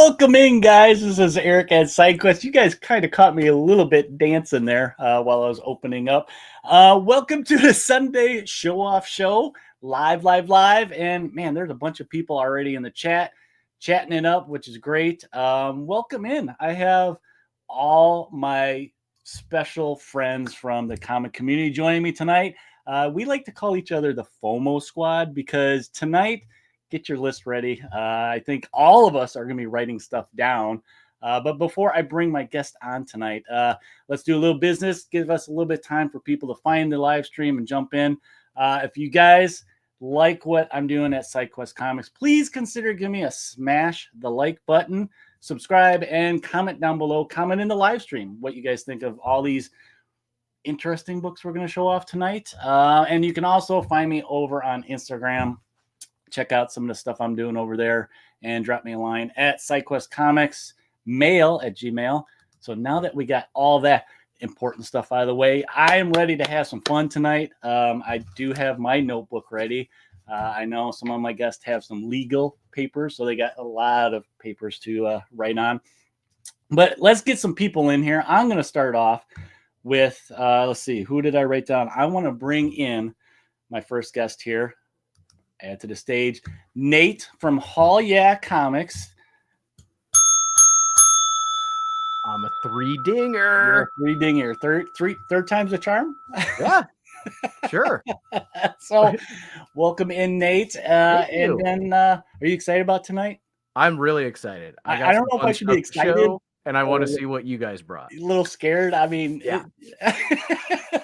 Welcome in, guys. This is Eric at SideQuest. You guys kind of caught me a little bit dancing there while I was opening up. Welcome to the Sunday show-off show, live. And man, there's a bunch of people already in the chat, chatting it up, which is great. Welcome in. I have all my special friends from the comic community joining me tonight. We like to call each other the FOMO squad because tonight, get your list ready. I think all of us are going to be writing stuff down. But before I bring my guest on tonight, let's do a little business. Give us a little bit of time for people to find the live stream and jump in. If you guys like what I'm doing at SideQuest Comics, please consider giving me a smash the like button, subscribe, and comment down below. Comment in the live stream what you guys think of all these interesting books we're going to show off tonight. And you can also find me over on Instagram. Check out some of the stuff I'm doing over there and drop me a line at SideQuestComicsMail@gmail. So now that we got all that important stuff out of the way, I am ready to have some fun tonight. I do have my notebook ready. I know some of my guests have some legal papers, so they got a lot of papers to write on. But let's get some people in here. I'm going to start off with, let's see, who did I write down? I want to bring in my first guest here. Add to the stage, Nate from Hall Yeah Comics. I'm a three-dinger. Three-dinger. Third time's a charm? Yeah, sure. So, welcome in, Nate. And then, are you excited about tonight? I'm really excited. I don't know if I should be excited. And I want to see what you guys brought. A little scared. I mean, yeah.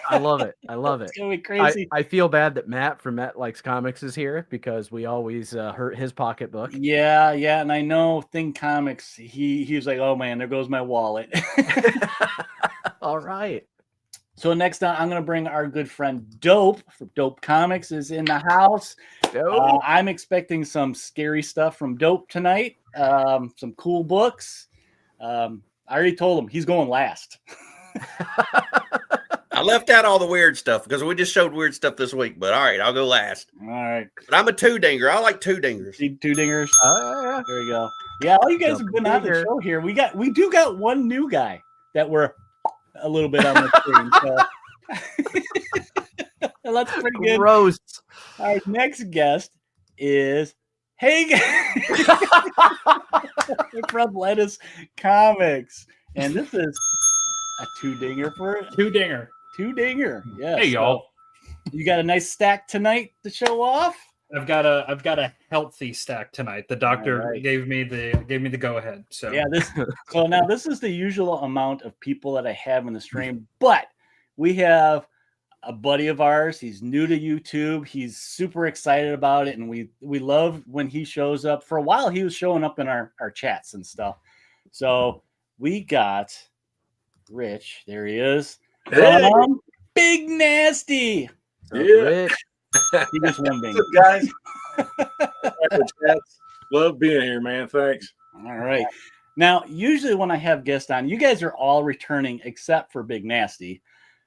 I love it. I love it. It's going to be crazy. I feel bad that Matt from Matt Likes Comics is here because we always hurt his pocketbook. Yeah. And I know Thing Comics, he was like, oh man, there goes my wallet. All right. So next on, I'm going to bring our good friend Dope from Dope Comics is in the house. I'm expecting some scary stuff from Dope tonight. Some cool books. I already told him he's going last. I left out all the weird stuff because we just showed weird stuff this week. But all right, I'll go last. All right. But I'm a two-dinger. I like two-dingers. Two-dingers. Yeah. There we go. Yeah, all you guys have been on the show here. We do got one new guy that we're a little bit on the screen. So. That's pretty good. Gross. Our next guest is from Lettuce Comics. And this is a two-dinger for two-dinger. Yes. Hey, y'all. You got a nice stack tonight to show off? I've got a healthy stack tonight. The doctor gave me the go ahead. So yeah, so now this is the usual amount of people that I have in the stream, but we have a buddy of ours. He's new to YouTube. He's super excited about it, and we love when he shows up. For a while, he was showing up in our chats and stuff. So we got Rich. There he is. Hey. Big Nasty. Yeah. He just won being. Guys. Love being here, man. Thanks. All right. Now, usually when I have guests on, you guys are all returning except for Big Nasty.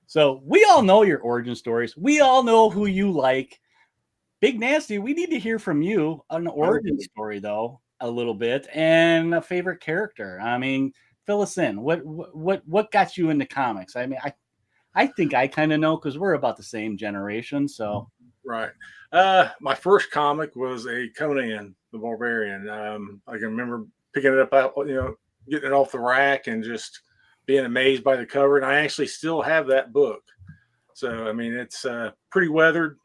So we all know your origin stories. We all know who you like. Big Nasty, we need to hear from you an origin story, though, a little bit, and a favorite character. I mean, fill us in. What got you into comics? I mean, I think I kind of know because we're about the same generation. So right. My first comic was a Conan the Barbarian. I can remember picking it up out, getting it off the rack and just being amazed by the cover. And I actually still have that book. So I mean, it's pretty weathered,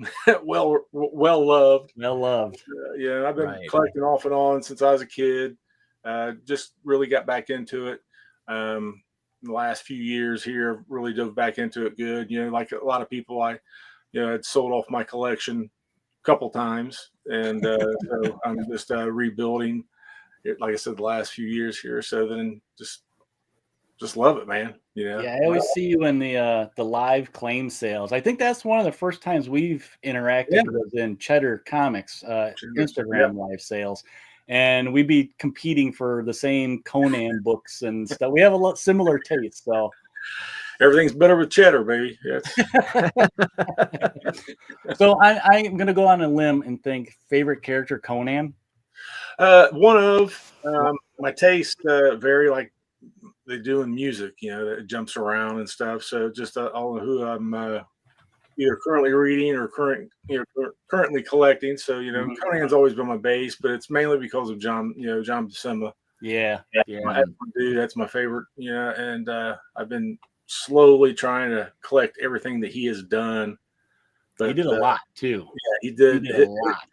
well loved. Well loved. Yeah, I've been collecting off and on since I was a kid. Just really got back into it. The last few years here, really dove back into it good. Like a lot of people, I had sold off my collection a couple times, and so I'm just rebuilding it, like I said, the last few years here. So then just love it, man. Yeah, I always see you in the live claim sales. I think that's one of the first times we've interacted was in Cheddar Comics Instagram live sales. And we'd be competing for the same Conan books and stuff. We have a lot similar tastes, so everything's better with cheddar, baby. Yes. So I'm going to go on a limb and think favorite character Conan. One of my taste vary like they do in music. That jumps around and stuff. So just all of who I'm either currently reading or currently collecting. So Conan's always been my base, but it's mainly because of John Buscema. Yeah. Dude, that's my favorite. And I've been slowly trying to collect everything that he has done. But he did a lot too. Yeah, he did a lot.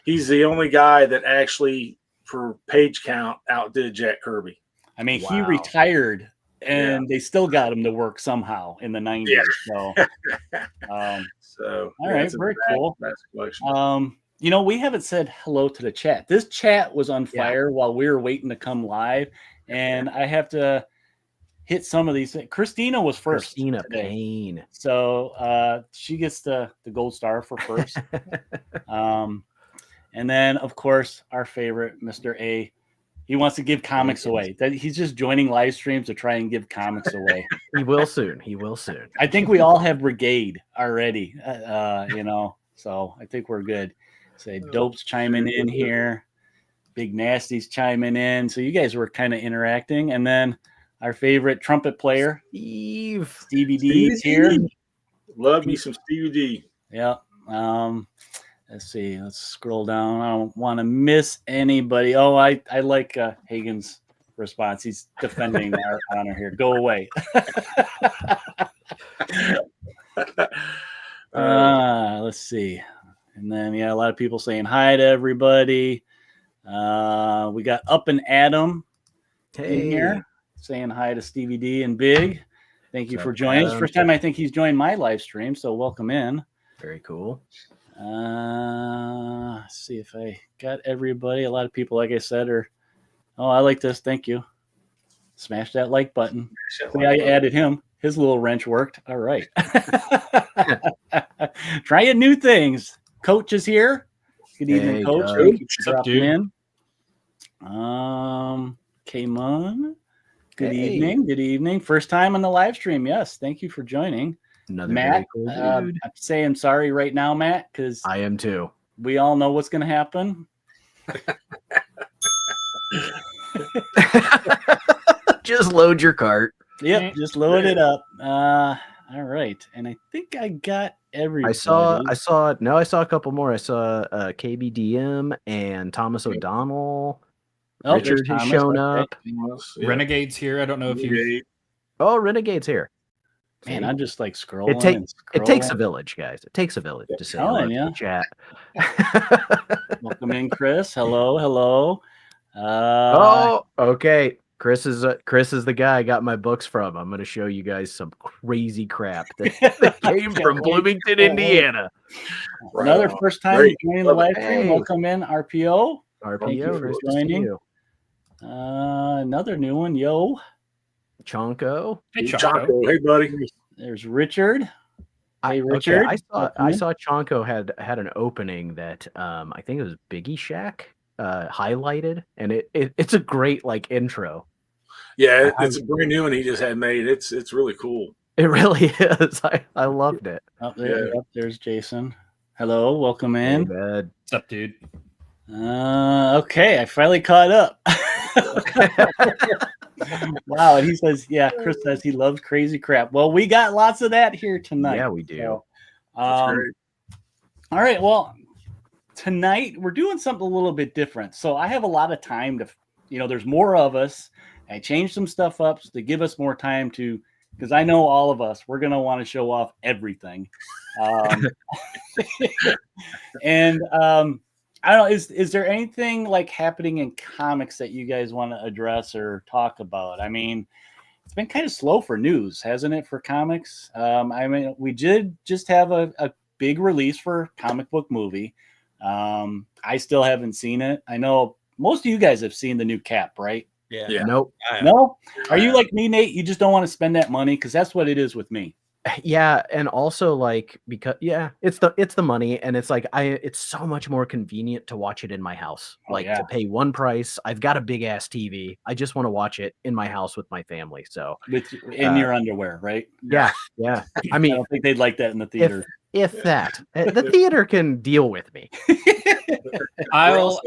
He's the only guy that actually, for page count, outdid Jack Kirby. I mean, he retired, and they still got him to work somehow in the 90s. Yeah. So, all right, very cool. We haven't said hello to the chat. This chat was on fire while we were waiting to come live, and I have to hit some of these. Christina was first. Christina Payne. So she gets the gold star for first. And then, of course, our favorite, Mr. A. He wants to give comics away. He's just joining live streams to try and give comics away. He will soon. I think we all have Brigade already, so I think we're good. Say Dope's chiming in here. Big Nasty's chiming in. So you guys were kind of interacting. And then our favorite trumpet player, Stevie D is here. Love me some Stevie D. Yeah. Let's see. Let's scroll down. I don't want to miss anybody. Oh, I like Hagen's response. He's defending our honor here. Go away. Let's see. And then, a lot of people saying hi to everybody. We got Up and Adam in here saying hi to Stevie D and Big. Thank you for joining us. First time I think he's joined my live stream, so welcome in. Very cool. Let's see if I got everybody. A lot of people, like I said, I like this. Thank you. Smash that like button. See, I added him. His little wrench worked. All right. Trying new things. Coach is here. Good evening, Coach. What's up, dude? Kaimon. Good evening. Good evening. First time on the live stream. Yes. Thank you for joining. Another Matt, cool I'm saying sorry right now, Matt, because I am too. We all know what's going to happen. Just load your cart. Yep, just load it up. All right, and I think I got everybody. I saw a couple more. I saw KBDM and Thomas O'Donnell. Oh, Richard has shown up. Yeah. Renegade's here. I don't know if you. Oh, Renegade's here. Man, I'm just like scrolling. It takes a village, guys. It takes a village to say hello to the chat. Welcome in, Chris. Hello. Okay. Chris is the guy I got my books from. I'm going to show you guys some crazy crap that came from Bloomington, Indiana. Another first time joining the live stream. Welcome in, RPO. Thank you for joining. Another new one, yo. Chonko. Hey, Chonko. Hey, buddy. There's Richard. Hey, Richard. Okay, I saw Chonko had an opening that I think it was Biggie Shack highlighted, and it's a great intro. Yeah, it's a brand new one he just had made. It's really cool. It really is. I loved it. There's Jason. Hello, welcome in. Hey, bud. What's up, dude? Okay, I finally caught up. Wow, and he says, Chris says he loves crazy crap. Well, we got lots of that here tonight. Yeah, we do. So, all right, well, tonight we're doing something a little bit different. So I have a lot of time to, there's more of us. I changed some stuff up to give us more time to, because I know all of us, we're going to want to show off everything. And I don't know, is there anything happening in comics that you guys want to address or talk about? I mean, it's been kind of slow for news, hasn't it, for comics? I mean, we did just have a big release for comic book movie. I still haven't seen it. I know most of you guys have seen the new Cap, right? Yeah. Nope. No? Are you like me, Nate? You just don't want to spend that money? Because that's what it is with me. Yeah, and also because it's the money, and it's it's so much more convenient to watch it in my house. To pay one price. I've got a big ass TV. I just want to watch it in my house with my family. So in your underwear, right? Yeah. I mean, I don't think they'd like that in the theater. If that, the theater can deal with me. I'll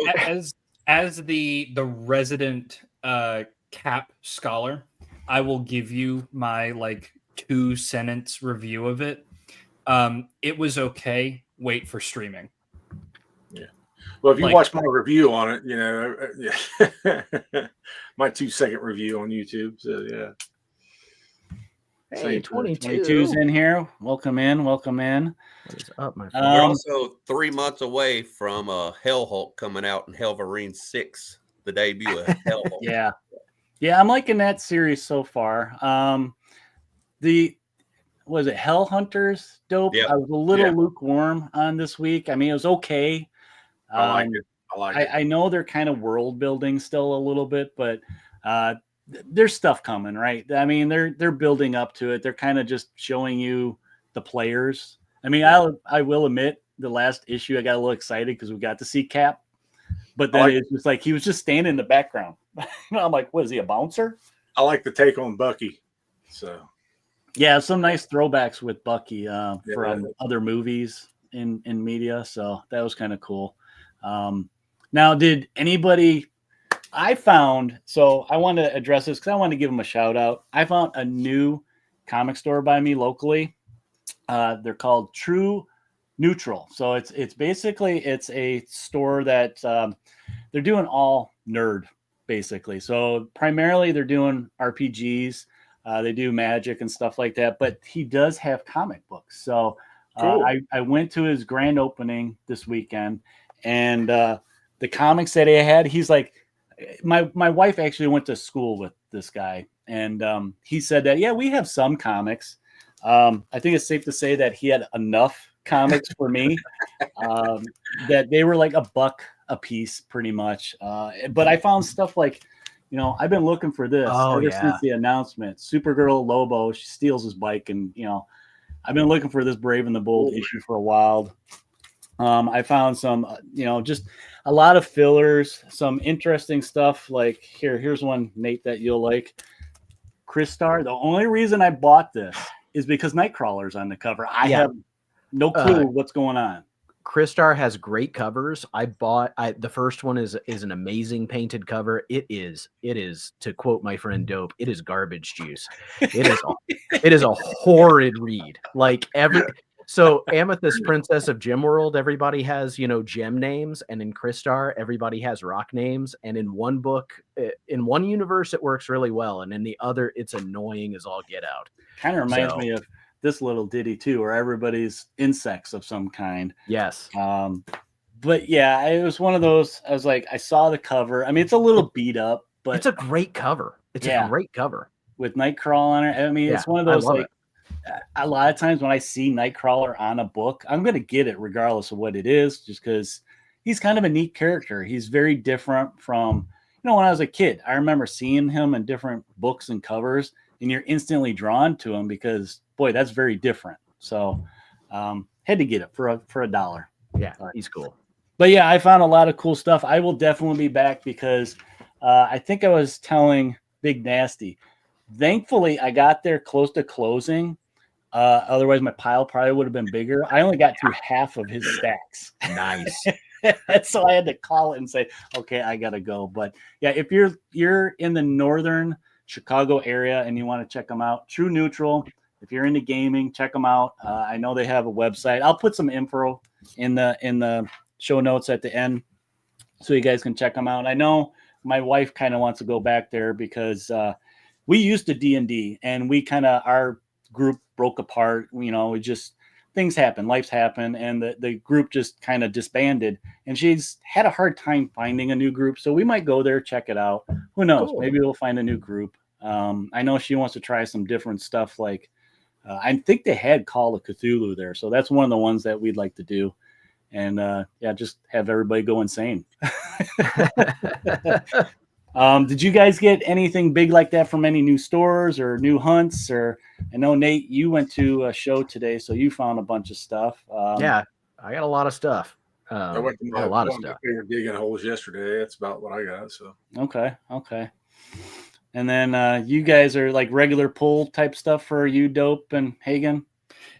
as the resident Cap scholar, I will give you my like 2-sentence review of it. It was okay. Wait for streaming. Yeah. Well, if you Like- watch my review on it, you know, yeah. My 2-second review on YouTube. So yeah. Hey, 22. 22's in here. Welcome in. Welcome in. What is up, my friend? We're also 3 months away from Hell Hulk coming out in Helverine 6, the debut of Hell Hulk. Yeah. Yeah, I'm liking that series so far. Was it Hell Hunters dope? Yeah. I was a little lukewarm on this week. I mean, it was okay. I like it. I like it. I know they're kind of world building still a little bit, but there's stuff coming, right? I mean, they're building up to it. They're kind of just showing you the players. I mean, I will admit the last issue I got a little excited because we got to see Cap, but then it's just like he was just standing in the background. I'm like, what is he, a bouncer? I like the take on Bucky. So yeah, some nice throwbacks with Bucky from other movies in media. So that was kind of cool. Now, did anybody? I found, so I want to address this because I want to give them a shout out. I found a new comic store by me locally. They're called True Neutral. So it's basically a store that they're doing all nerd basically. So primarily they're doing RPGs. They do Magic and stuff like that, but he does have comic books. So cool. I went to his grand opening this weekend, and the comics that he had, he's like, my wife actually went to school with this guy, and he said that, yeah, we have some comics. I think it's safe to say that he had enough comics for me that they were like $1 a piece pretty much. But I found stuff like, you know, I've been looking for this ever since the announcement. Supergirl Lobo, she steals his bike, and, you know, I've been looking for this Brave and the Bold issue for a while. I found some, you know, just a lot of fillers, some interesting stuff. Like here's one, Nate, that you'll like. Crystar. The only reason I bought this is because Nightcrawler's on the cover. I have no clue what's going on. Crystar has great covers. The first one is an amazing painted cover. It is, to quote my friend Dope, it is garbage juice. It is a horrid read. Like so Amethyst Princess of Gemworld, everybody has, you know, gem names, and in Crystar, everybody has rock names. And in one book, in one universe, it works really well, and in the other, it's annoying as all get out. Kind of reminds me of this little ditty too, where everybody's insects of some kind. Yes. But yeah, it was one of those. I was like, I saw the cover. I mean, it's a little beat up, but it's a great cover. It's a great cover with Nightcrawler on it. I mean, it's one of those like. A lot of times when I see Nightcrawler on a book, I'm going to get it regardless of what it is, just because he's kind of a neat character. He's very different from, you know, when I was a kid. I remember seeing him in different books and covers, and you're instantly drawn to him because, boy, that's very different. So had to get it for $1. Yeah, he's cool. But yeah, I found a lot of cool stuff. I will definitely be back because I think I was telling Big Nasty, thankfully I got there close to closing. Otherwise, my pile probably would have been bigger. I only got through half of his stacks. Nice. So I had to call it and say, okay, I got to go. But yeah, if you're in the northern Chicago area and you want to check them out, True Neutral. If you're into gaming, check them out. I know they have a website. I'll put some info in the show notes at the end so you guys can check them out. I know my wife kind of wants to go back there because we used to D&D, and we kind of, our group broke apart. You know, it just, things happen, life's happen, and the group just kind of disbanded, and she's had a hard time finding a new group. So we might go there, check it out. Who knows? Cool. Maybe we'll find a new group. I know she wants to try some different stuff. Like I think they had Call of Cthulhu there. So that's one of the ones that we'd like to do. And just have everybody go insane. Did you guys get anything big like that from any new stores or new hunts? Or I know, Nate, you went to a show today, so you found a bunch of stuff. Yeah, I got a lot of stuff. I went to a lot of stuff. Digging holes yesterday. That's about what I got. So okay. And then you guys are like regular pull type stuff for you, Dope and Hagen.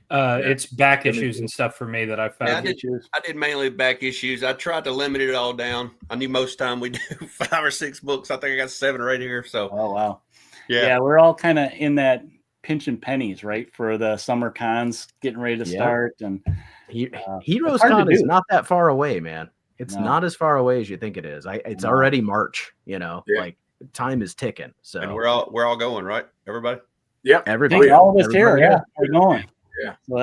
It's back issues and stuff for me that I've Yeah, found. I did mainly back issues. I tried to limit it all down. I knew most of the time we do 5 or 6 books. I think I got 7 right here. So, Oh wow, yeah, we're all kind of in that pinching pennies, right, for the summer cons getting ready to start. And Heroes Con is not that far away, man. It's not as far away as you think it is. It's already March. Like time is ticking. So and we're all going, right? Everybody. Yep, everybody. All of us here. Yeah, we're going. Yeah. So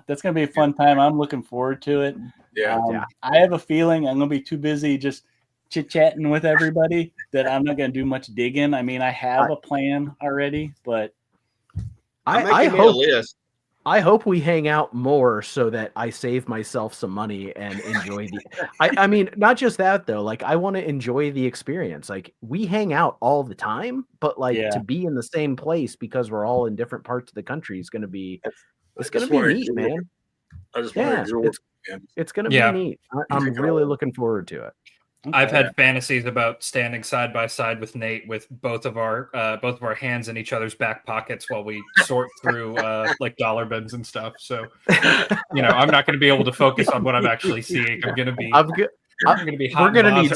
that's gonna be a fun time. I'm looking forward to it. Yeah. I have a feeling I'm gonna be too busy just chit-chatting with everybody that I'm not gonna do much digging. I mean, I have a plan already, but I hope we hang out more so that I save myself some money and enjoy I mean, not just that though. Like, I want to enjoy the experience. Like, we hang out all the time, but like to be in the same place because we're all in different parts of the country is going to be neat, man. I just want to it's going to be neat. I'm really looking forward to it. Okay. I've had fantasies about standing side by side with Nate with both of our hands in each other's back pockets while we sort through like dollar bins and stuff. So, I'm not going to be able to focus on what I'm actually seeing. I'm going to be hot. We're going to need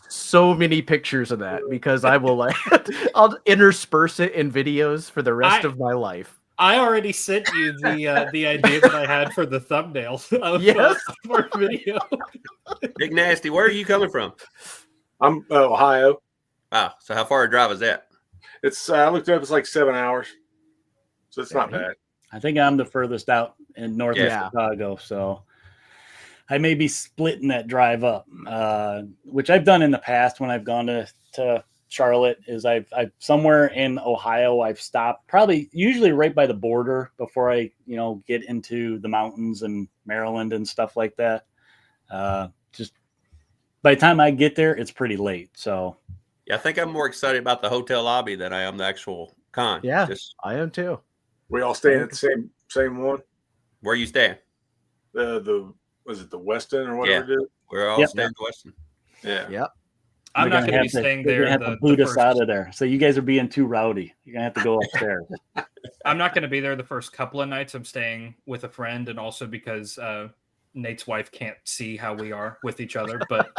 so many pictures of that because I will I'll intersperse it in videos for the rest of my life. I already sent you the idea that I had for the thumbnail of our video. Big Nasty, where are you coming from? I'm Ohio. Ah, so how far a drive is that? It's I looked it up. It's like 7 hours, so it's not bad. I think I'm the furthest out in northwest Chicago, so I may be splitting that drive up, which I've done in the past when I've gone to Charlotte. Is I've somewhere in Ohio I've stopped, probably usually right by the border before I get into the mountains and Maryland and stuff like that. Just by the time I get there, it's pretty late. So yeah, I think I'm more excited about the hotel lobby than I am the actual con. Yeah, I am too. We all staying at the same one. Where are you staying? Was it the Westin or whatever it is? We're all staying at the Westin. Yeah. Yep. I'm not going to be staying there. They're going to have to boot us out of there. So you guys are being too rowdy. You're going to have to go upstairs. I'm not going to be there the first couple of nights. I'm staying with a friend, and also because Nate's wife can't see how we are with each other. But,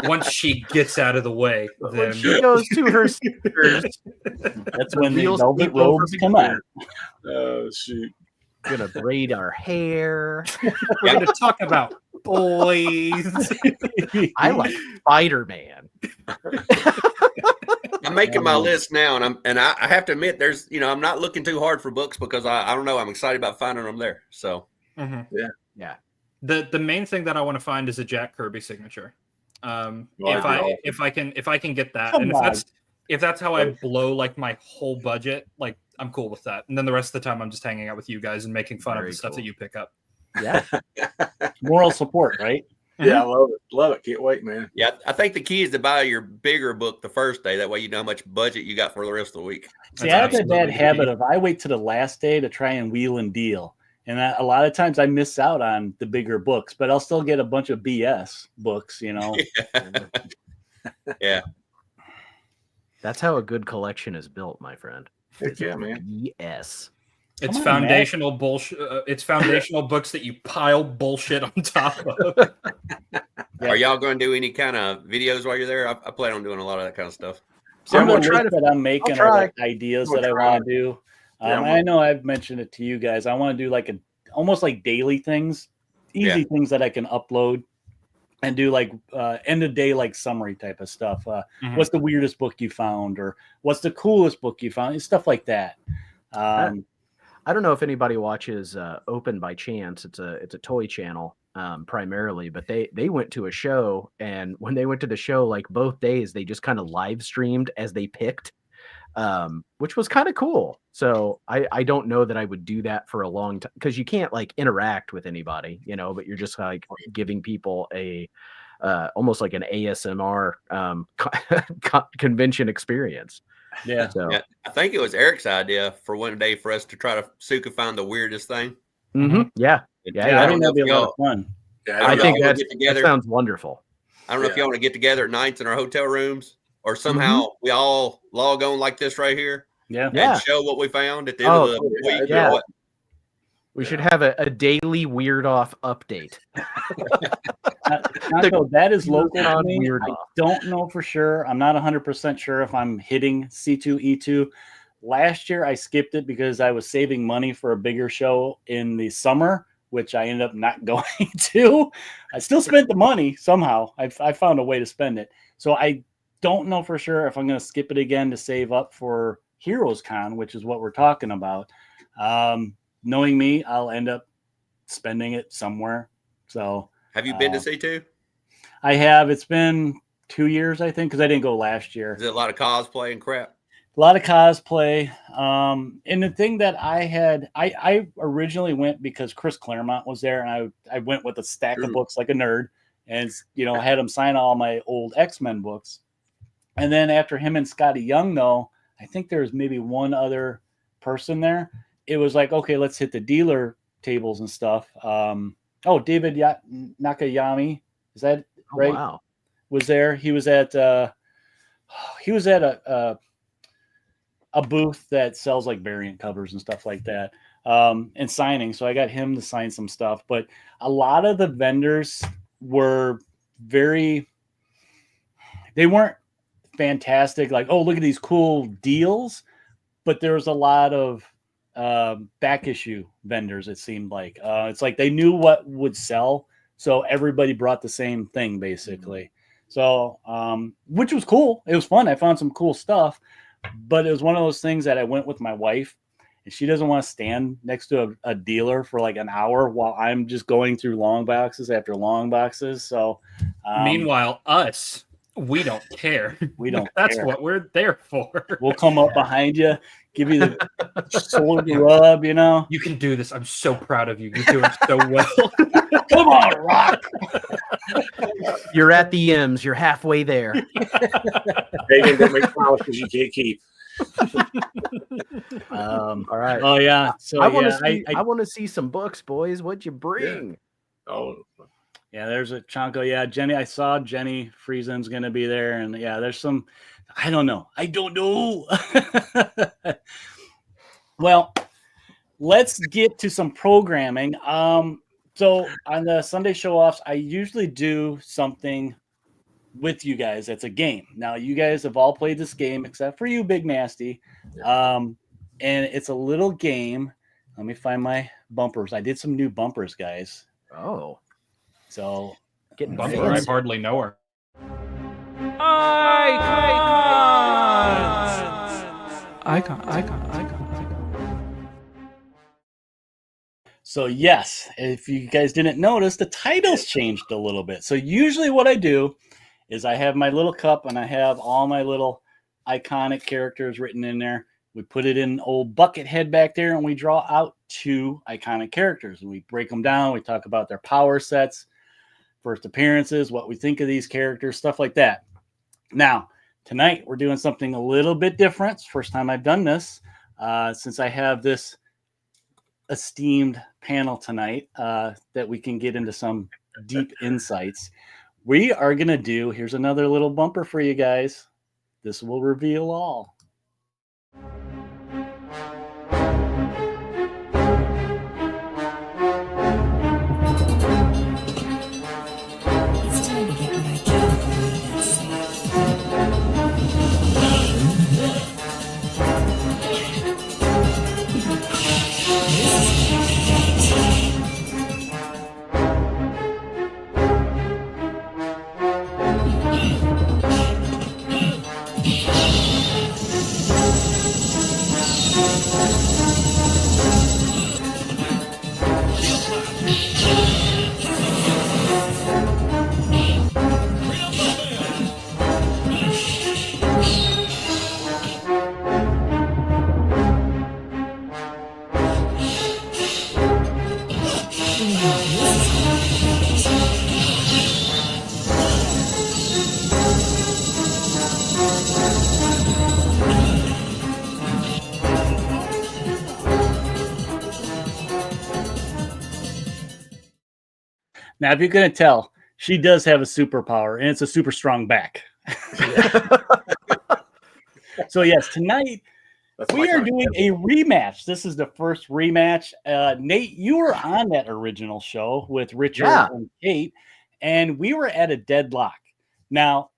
once she gets out of the way, then when she goes to her sisters, that's when the velvet robes come out. Oh, shoot. Gonna braid our hair. We're going to talk about boys. I like Spider-Man. I'm making my list now, and I have to admit, there's I'm not looking too hard for books because I don't know, I'm excited about finding them there. So yeah. The main thing that I want to find is a Jack Kirby signature. If I can get that, and if that's how I blow like my whole budget, like I'm cool with that. And then the rest of the time, I'm just hanging out with you guys and making fun of the stuff that you pick up. Yeah. Moral support, right? Yeah, I love it. Love it. Can't wait, man. Yeah, I think the key is to buy your bigger book the first day. That way you know how much budget you got for the rest of the week. See, I have that bad habit of I wait to the last day to try and wheel and deal. And a lot of times I miss out on the bigger books, but I'll still get a bunch of BS books, Yeah. That's how a good collection is built, my friend. Heck yeah, man. BS. It's foundational bullshit. It's foundational books that you pile bullshit on top of. Are y'all going to do any kind of videos while you're there? I plan on doing a lot of that kind of stuff. Some of the lists that I'm making are like ideas that I want to do. I know I've mentioned it to you guys. I want to do like almost like daily things, easy things that I can upload and do like end of day, like summary type of stuff. What's the weirdest book you found, or what's the coolest book you found? Stuff like that. I don't know if anybody watches Open by chance. It's a toy channel primarily, but they went to a show, and when they went to the show, like both days, they just kind of live streamed as they picked, which was kind of cool. So I don't know that I would do that for a long time because you can't like interact with anybody, but you're just like giving people a almost like an ASMR convention experience. Yeah. So. Yeah. I think it was Eric's idea for one day for us to try to find the weirdest thing. Mm-hmm. Yeah. I think that'd be a lot of fun. Yeah, I think that sounds wonderful. I don't know if y'all want to get together at nights in our hotel rooms, or somehow we all log on like this right here. Yeah. And show what we found at the end of the week. Yeah. We should have a daily Weird Off update. That is local to me. Weird I Off. don't know for sure. I'm not 100% sure if I'm hitting C2E2. Last year, I skipped it because I was saving money for a bigger show in the summer, which I ended up not going to. I still spent the money somehow. I found a way to spend it. So I don't know for sure if I'm going to skip it again to save up for Heroes Con, which is what we're talking about. Knowing me, I'll end up spending it somewhere. So have you been to C2? I have. It's been 2 years, I think, because I didn't go last year. Is it a lot of cosplay and crap? A lot of cosplay. And the thing that I originally went because Chris Claremont was there, and I went with a stack of books like a nerd, and I had him sign all my old X-Men books. And then after him and Scotty Young, though, I think there's maybe one other person there. It was like, okay, let's hit the dealer tables and stuff. David Nakayami, is that right? Oh, wow. Was there? He was at a booth that sells like variant covers and stuff like that, and signing. So I got him to sign some stuff. But a lot of the vendors were they weren't fantastic. Like, oh, look at these cool deals. But there was a lot of back issue vendors, it seemed like. It's like they knew what would sell. So everybody brought the same thing, basically. So, which was cool. It was fun. I found some cool stuff. But it was one of those things that I went with my wife, and she doesn't want to stand next to a dealer for like an hour while I'm just going through long boxes after long boxes. So, meanwhile, we don't care. We don't That's care. what we're there for. We'll come up behind you, give you the shoulder rub, You can do this. I'm so proud of you. You're doing so well. Come on, Rock. You're at the M's. You're halfway there. Megan, don't make promises you can't keep. All right. Oh yeah. So I want to see some books, boys. What'd you bring? Yeah. Oh. Yeah, there's a Chonko. Yeah, Jenny. I saw Jenny Friesen's going to be there, and yeah, there's some. I don't know. Well, let's get to some programming. So on the Sunday show-offs, I usually do something with you guys. That's a game. Now, you guys have all played this game except for you, Big Nasty. And it's a little game. Let me find my bumpers. I did some new bumpers, guys. Oh. So getting bumper. I hardly know her. Icon. So yes, if you guys didn't notice, the titles changed a little bit. So usually what I do is I have my little cup and I have all my little iconic characters written in there. We put it in old bucket head back there and we draw out 2 iconic characters and we break them down. We talk about their power sets, first appearances, what we think of these characters, stuff like that. Now, tonight we're doing something a little bit different. It's the first time I've done this since I have this esteemed panel tonight that we can get into some deep insights. We are going to do, here's another little bumper for you guys. This will reveal all. It's time to get what I can from you, that's Now, if you couldn't tell, she does have a superpower, and it's a super strong back. So, yes, tonight, That's We my are kind of doing a rematch. This is the first rematch. Nate, you were on that original show with Richard Yeah. and Kate, and we were at a deadlock. Now,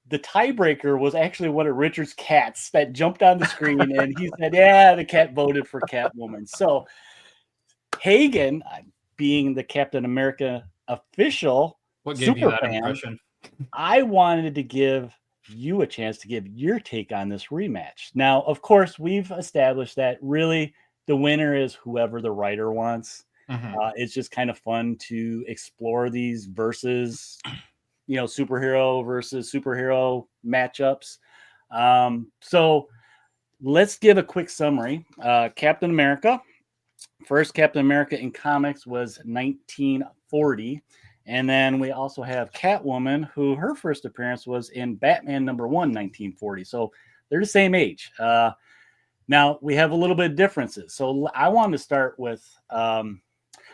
the tiebreaker was actually one of Richard's cats that jumped on the screen, and he said, "Yeah, the cat voted for Catwoman." So, Hagen, being the Captain America official What gave you super that fan, impression? I wanted to give you a chance to give your take on this rematch. Now, of course, we've established that really the winner is whoever the writer wants. It's just kind of fun to explore these versus, superhero versus superhero matchups. So let's give a quick summary. Captain America, first Captain America in comics was 1940. And then we also have Catwoman, who her first appearance was in Batman #1, 1940. So they're the same age. Now we have a little bit of differences. So I want to start with, I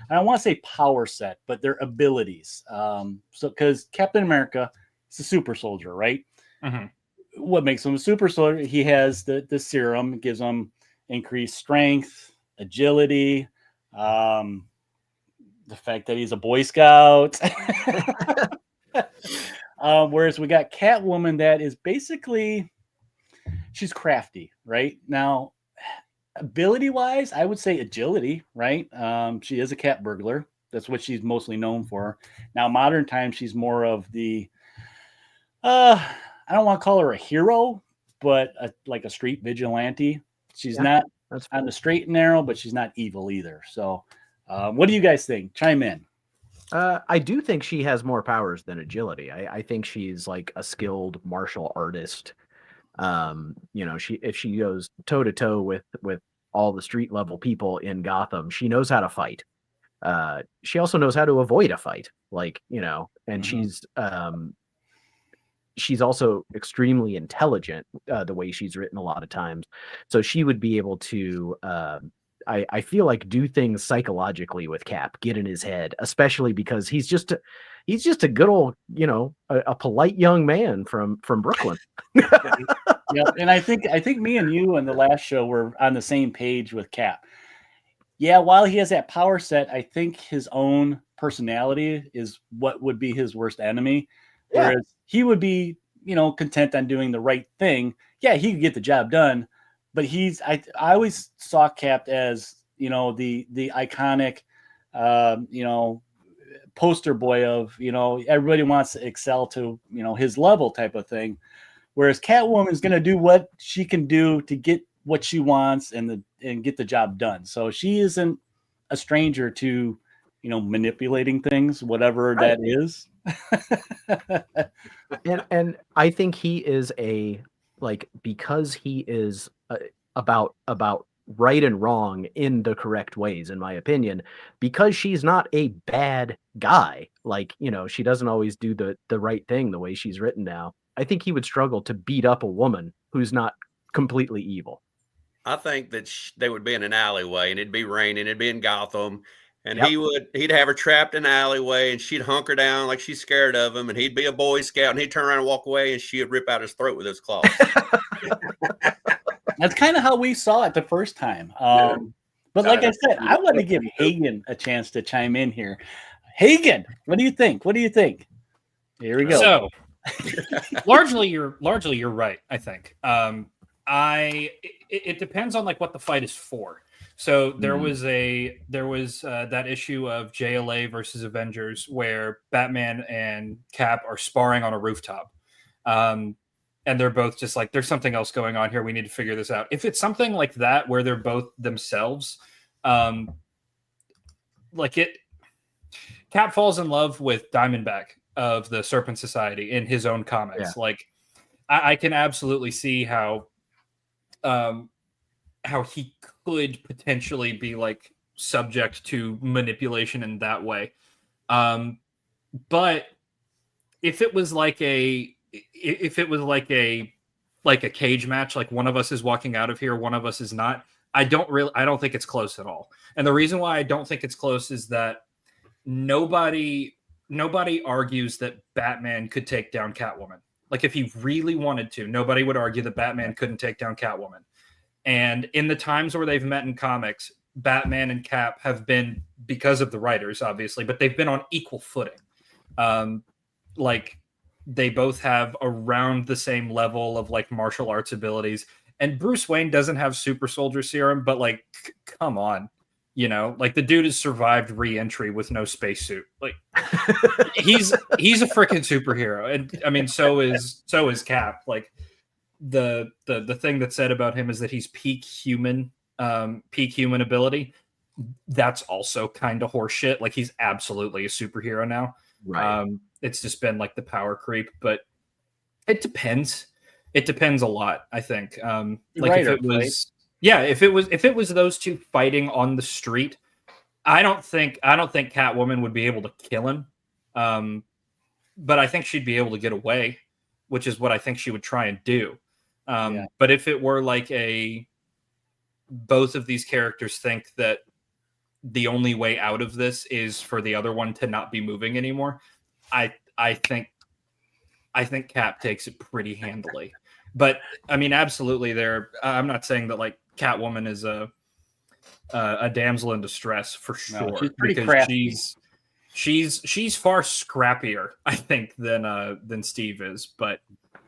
don't want to say power set, but their abilities. So because Captain America is a super soldier, right? What makes him a super soldier? He has the serum, gives him increased strength, agility, the fact that he's a Boy Scout. Whereas we got Catwoman that is basically, she's crafty, right? Now, ability wise, I would say agility, right? She is a cat burglar. That's what she's mostly known for. Now, modern times, she's more of the, I don't want to call her a hero, but like a street vigilante. She's not on the straight and narrow, but she's not evil either. So, what do you guys think? Chime in. I do think she has more powers than agility. I think she's like a skilled martial artist. If she goes toe to toe with all the street level people in Gotham, she knows how to fight. She also knows how to avoid a fight, and she's also extremely intelligent, the way she's written a lot of times. So she would be able to, I feel like, do things psychologically with Cap, get in his head, especially because he's just a good old, a polite young man from Brooklyn. Yeah, and I think me and you in the last show were on the same page with Cap. Yeah, while he has that power set, I think his own personality is what would be his worst enemy. Yeah. Whereas he would be, content on doing the right thing. Yeah, he could get the job done, but I always saw Cap as, the iconic, poster boy of, everybody wants to excel to, his level type of thing. Whereas Catwoman is going to do what she can do to get what she wants and get the job done. So she isn't a stranger to, manipulating things, whatever that is. and I think he is because he is about right and wrong in the correct ways, in my opinion, because she's not a bad guy. She doesn't always do the right thing the way she's written now. I think he would struggle to beat up a woman who's not completely evil. I think that they would be in an alleyway and it'd be raining. It'd be in Gotham, and Yep. he'd have her trapped in an alleyway, and she'd hunker down like she's scared of him, and he'd be a Boy Scout, and he'd turn around and walk away, and she'd rip out his throat with his claws. That's kind of how we saw it the first time. But like I said, I want to give Hagen a chance to chime in here. Hagen, what do you think? Here we go. So, largely you're right. I think. It depends on what the fight is for. So there was that issue of JLA versus Avengers where Batman and Cap are sparring on a rooftop. And they're both just like, there's something else going on here. We need to figure this out. If it's something like that, where they're both themselves, Cap falls in love with Diamondback of the Serpent Society in his own comics. Yeah. I can absolutely see how he could potentially be subject to manipulation in that way. But if it was like a cage match, like one of us is walking out of here, one of us is not, I don't think it's close at all. And the reason why I don't think it's close is that nobody argues that Batman could take down Catwoman. If he really wanted to, nobody would argue that Batman couldn't take down Catwoman. And in the times where they've met in comics, Batman and Cap have been, because of the writers, obviously, but they've been on equal footing. Like they both have around the same level of like martial arts abilities. And Bruce Wayne doesn't have super soldier serum, but like, come on, you know, like the dude has survived re-entry with no spacesuit. Like he's a freaking superhero. And I mean, so is Cap. Like the thing that's said about him is that he's peak human ability. That's also kind of horseshit. Like he's absolutely a superhero now. Right. It's just been like the power creep, but it depends. It depends a lot, I think. Like if it was, yeah, if it was those two fighting on the street, I don't think Catwoman would be able to kill him. But I think she'd be able to get away, which is what I think she would try and do. But if it were like both of these characters think that the only way out of this is for the other one to not be moving anymore, I think Cap takes it pretty handily. But I mean, absolutely, I'm not saying that like Catwoman is a damsel in distress for sure. No, she's pretty because crafty. she's far scrappier, I think, than Steve is. But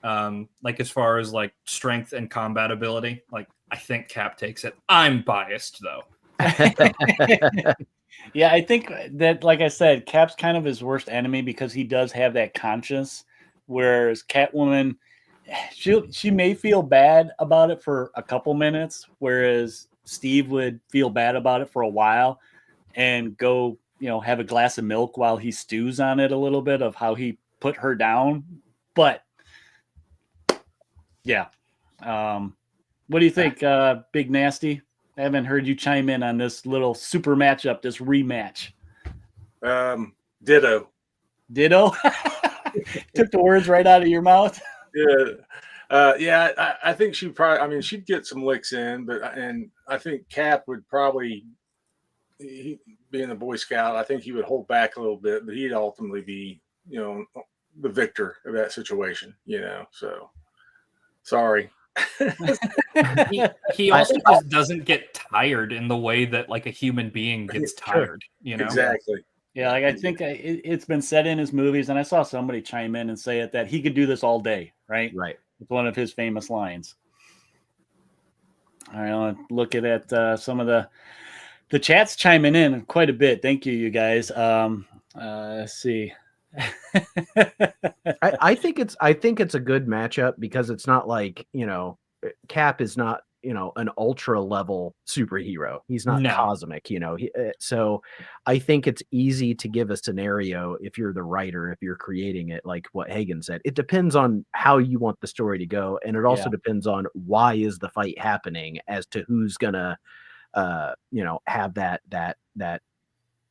like as far as like strength and combat ability, like I think Cap takes it. I'm biased though. Yeah, I think that, like I said, Cap's kind of his worst enemy because he does have that conscience, whereas Catwoman, she may feel bad about it for a couple minutes, whereas Steve would feel bad about it for a while and go, you know, have a glass of milk while he stews on it a little bit of how he put her down. But yeah, what do you think, Big Nasty? I haven't heard you chime in on this little super matchup, this rematch. Ditto. Took the words right out of your mouth. Yeah. I think she'd get some licks in, and I think Cap would probably, being a Boy Scout, I think he would hold back a little bit, but he'd ultimately be, you know, the victor of that situation, you know. So sorry. he also just doesn't get tired in the way that like a human being gets tired, you know. Exactly. Yeah, like I think it's been said in his movies, and I saw somebody chime in and say it, that he could do this all day, right? Right. It's one of his famous lines. All right, I'll look at some of the chats chiming in quite a bit. Thank you, you guys. Let's see. I think it's a good matchup because it's not like, you know, Cap is not, you know, an ultra level superhero. He's not cosmic, you know. So I think it's easy to give a scenario if you're the writer, if you're creating it, like what Hagen said. It depends on how you want the story to go, and it also depends on why is the fight happening as to who's gonna you know, have that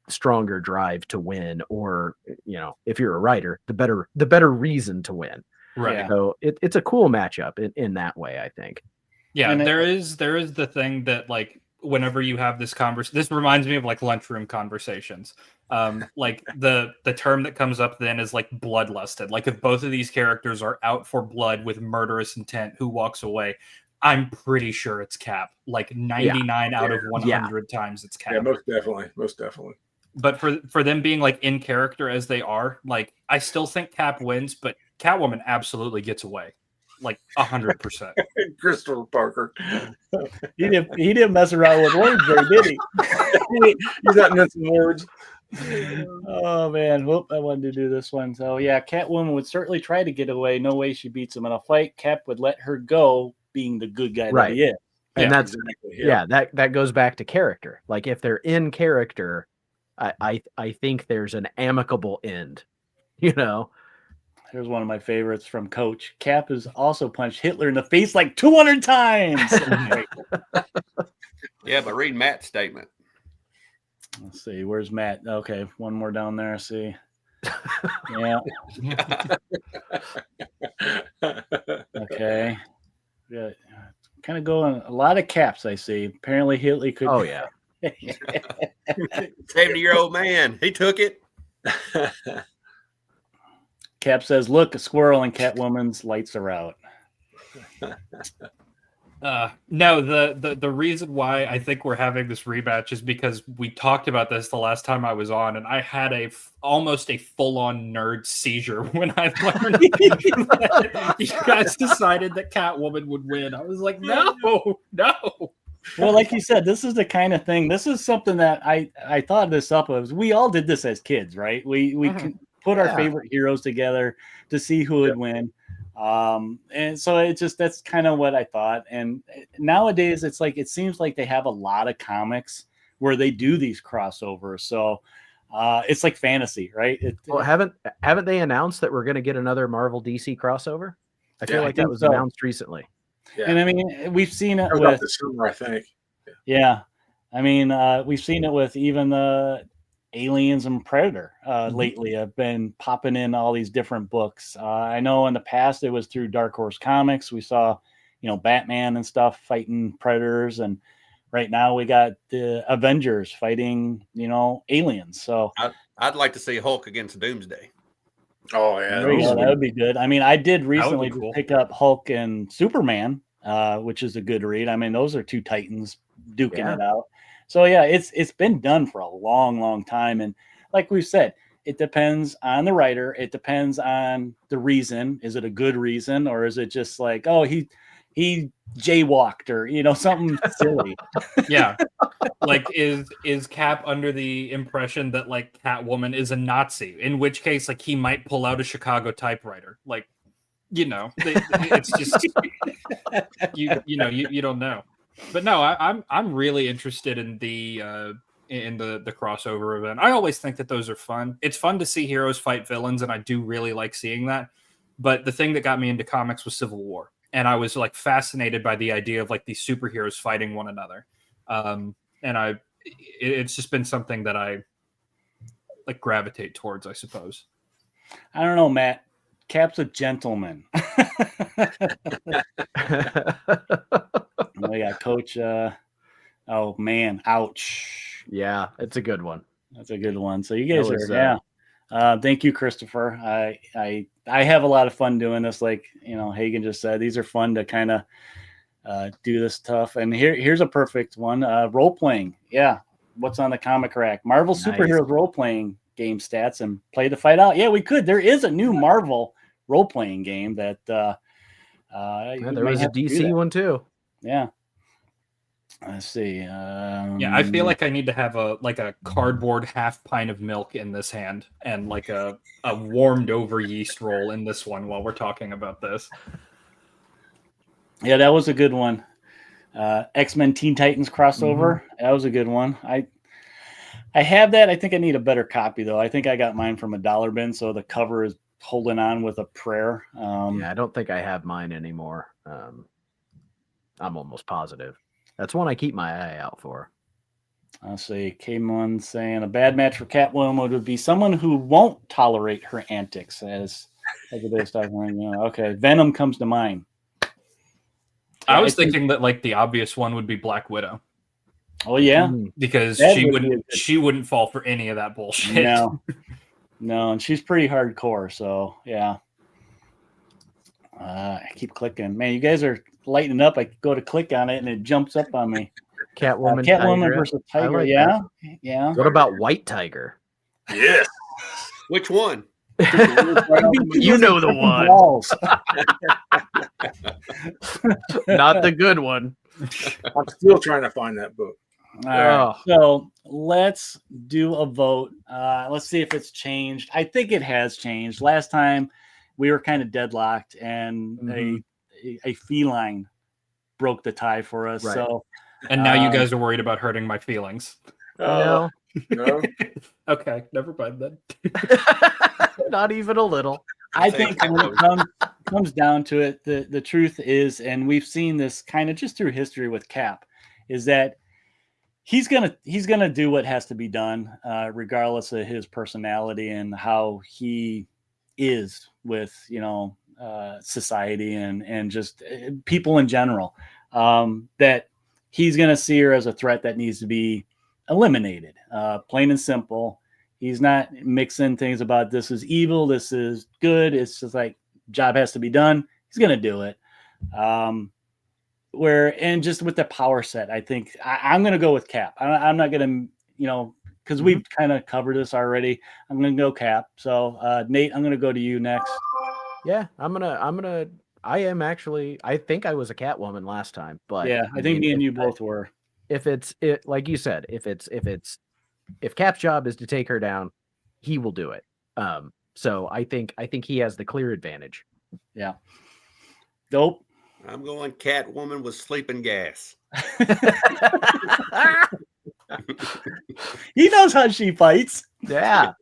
stronger drive to win, or, you know, if you're a writer, the better reason to win. Right. So it's a cool matchup in that way, I think. Yeah, and there is the thing that like whenever you have this this reminds me of like lunchroom conversations. Like the term that comes up then is like bloodlusted. Like if both of these characters are out for blood with murderous intent, who walks away? I'm pretty sure it's Cap. Like 99 out of 100 times it's Cap. Yeah, most definitely. But for them being like in character as they are, like I still think Cap wins, but Catwoman absolutely gets away, like 100%. Christopher Parker. He didn't mess around with words there, did he? He's not missing words. Oh man, whoop! I wanted to do this one. So yeah, Catwoman would certainly try to get away. No way she beats him in a fight. Cap would let her go, being the good guy that he is. And that's exactly, that goes back to character. Like if they're in character, I think there's an amicable end, you know. Here's one of my favorites from Coach. Cap has also punched Hitler in the face like 200 times. Yeah, but read Matt's statement. Let's see. Where's Matt? Okay, one more down there. See. Yeah. Okay. Good. Kind of going a lot of Caps, I see. Apparently Hitler could. Oh yeah. 70-year-old man. He took it. Cap says, "Look, a squirrel," and Catwoman's lights are out. No, the reason why I think we're having this rematch is because we talked about this the last time I was on, and I had almost a full-on nerd seizure when I learned that you guys decided that Catwoman would win. I was like, no. Well, like you said, this is the kind of thing. This is something that I thought this up of. We all did this as kids, right? We can put our favorite heroes together to see who would win. And so that's kind of what I thought. And nowadays it's like, it seems like they have a lot of comics where they do these crossovers. So it's like fantasy, right? Well, haven't they announced that we're going to get another Marvel DC crossover? I feel like that was announced recently. Yeah. And I mean, we've seen it with this summer, I think. Yeah. I mean, we've seen it with even the Aliens and Predator lately have been popping in all these different books. I know in the past it was through Dark Horse Comics. We saw, Batman and stuff fighting predators, and right now we got the Avengers fighting, aliens. So I'd like to see Hulk against Doomsday. Oh yeah, that would be good. I mean, I did recently cool. pick up Hulk and Superman, which is a good read. I mean, those are two titans duking it out. So yeah, it's been done for a long, long time. And like we've said, it depends on the writer. It depends on the reason. Is it a good reason, or is it just like, oh, he jaywalked, or something silly? Yeah. Like, is Cap under the impression that like Catwoman is a Nazi? In which case, like, he might pull out a Chicago typewriter. Like, it's just you don't know. But no, I'm really interested in the crossover event. I always think that those are fun. It's fun to see heroes fight villains, and I do really like seeing that. But the thing that got me into comics was Civil War, and I was like fascinated by the idea of like these superheroes fighting one another. And it's just been something that I like gravitate towards, I suppose. I don't know, Matt. Cap's a gentleman. We got Coach. Oh man, ouch. Yeah, it's a good one. That's a good one. So you guys thank you, Christopher. I have a lot of fun doing this. Like Hagen just said, these are fun to kind of do this stuff. And here's a perfect one. Role playing. Yeah, what's on the comic rack? Marvel superheroes role playing game stats and play the fight out. Yeah, we could. There is a new Marvel role playing game that. There was a DC one too. Yeah. Let's see. I feel like I need to have a cardboard half pint of milk in this hand and like a warmed over yeast roll in this one while we're talking about this. Yeah, that was a good one. X-Men Teen Titans crossover. That was a good one. I have that. I think I need a better copy though. I think I got mine from a dollar bin, so the cover is holding on with a prayer. I don't think I have mine anymore. I'm almost positive. That's one I keep my eye out for. I'll see. K1 saying a bad match for Catwoman would be someone who won't tolerate her antics. As a big stuff. Okay, Venom comes to mind. I was thinking that like the obvious one would be Black Widow. Oh yeah, because she wouldn't fall for any of that bullshit. No, and she's pretty hardcore. So yeah. I keep clicking. Man, you guys are lightening up. I go to click on it and it jumps up on me. Catwoman versus Tiger. Like yeah. That. Yeah. What about White Tiger? Yes. Which one? You know the one. Not the good one. I'm still trying to find that book. All right. So let's do a vote. Let's see if it's changed. I think it has changed. Last time we were kind of deadlocked, and a feline broke the tie for us. Right. So, and now you guys are worried about hurting my feelings. No. Okay, never mind then. Not even a little. I think when it comes down to it, the truth is, and we've seen this kind of just through history with Cap, is that he's gonna do what has to be done, regardless of his personality and how he is with society and just people in general. That he's gonna see her as a threat that needs to be eliminated, plain and simple. He's not mixing things about this is evil, this is good. It's just like job has to be done. He's gonna do it. where and just with the power set, I think I'm going to go with Cap. I'm not going to, because we've kind of covered this already. I'm going to go Cap. So Nate, I'm going to go to you next. Yeah, I am actually. I think I was a Catwoman last time, but yeah, I think me and you both were. If it's like you said, if Cap's job is to take her down, he will do it. So I think he has the clear advantage. Yeah. Dope. I'm going Catwoman with sleeping gas. He knows how she fights. Yeah.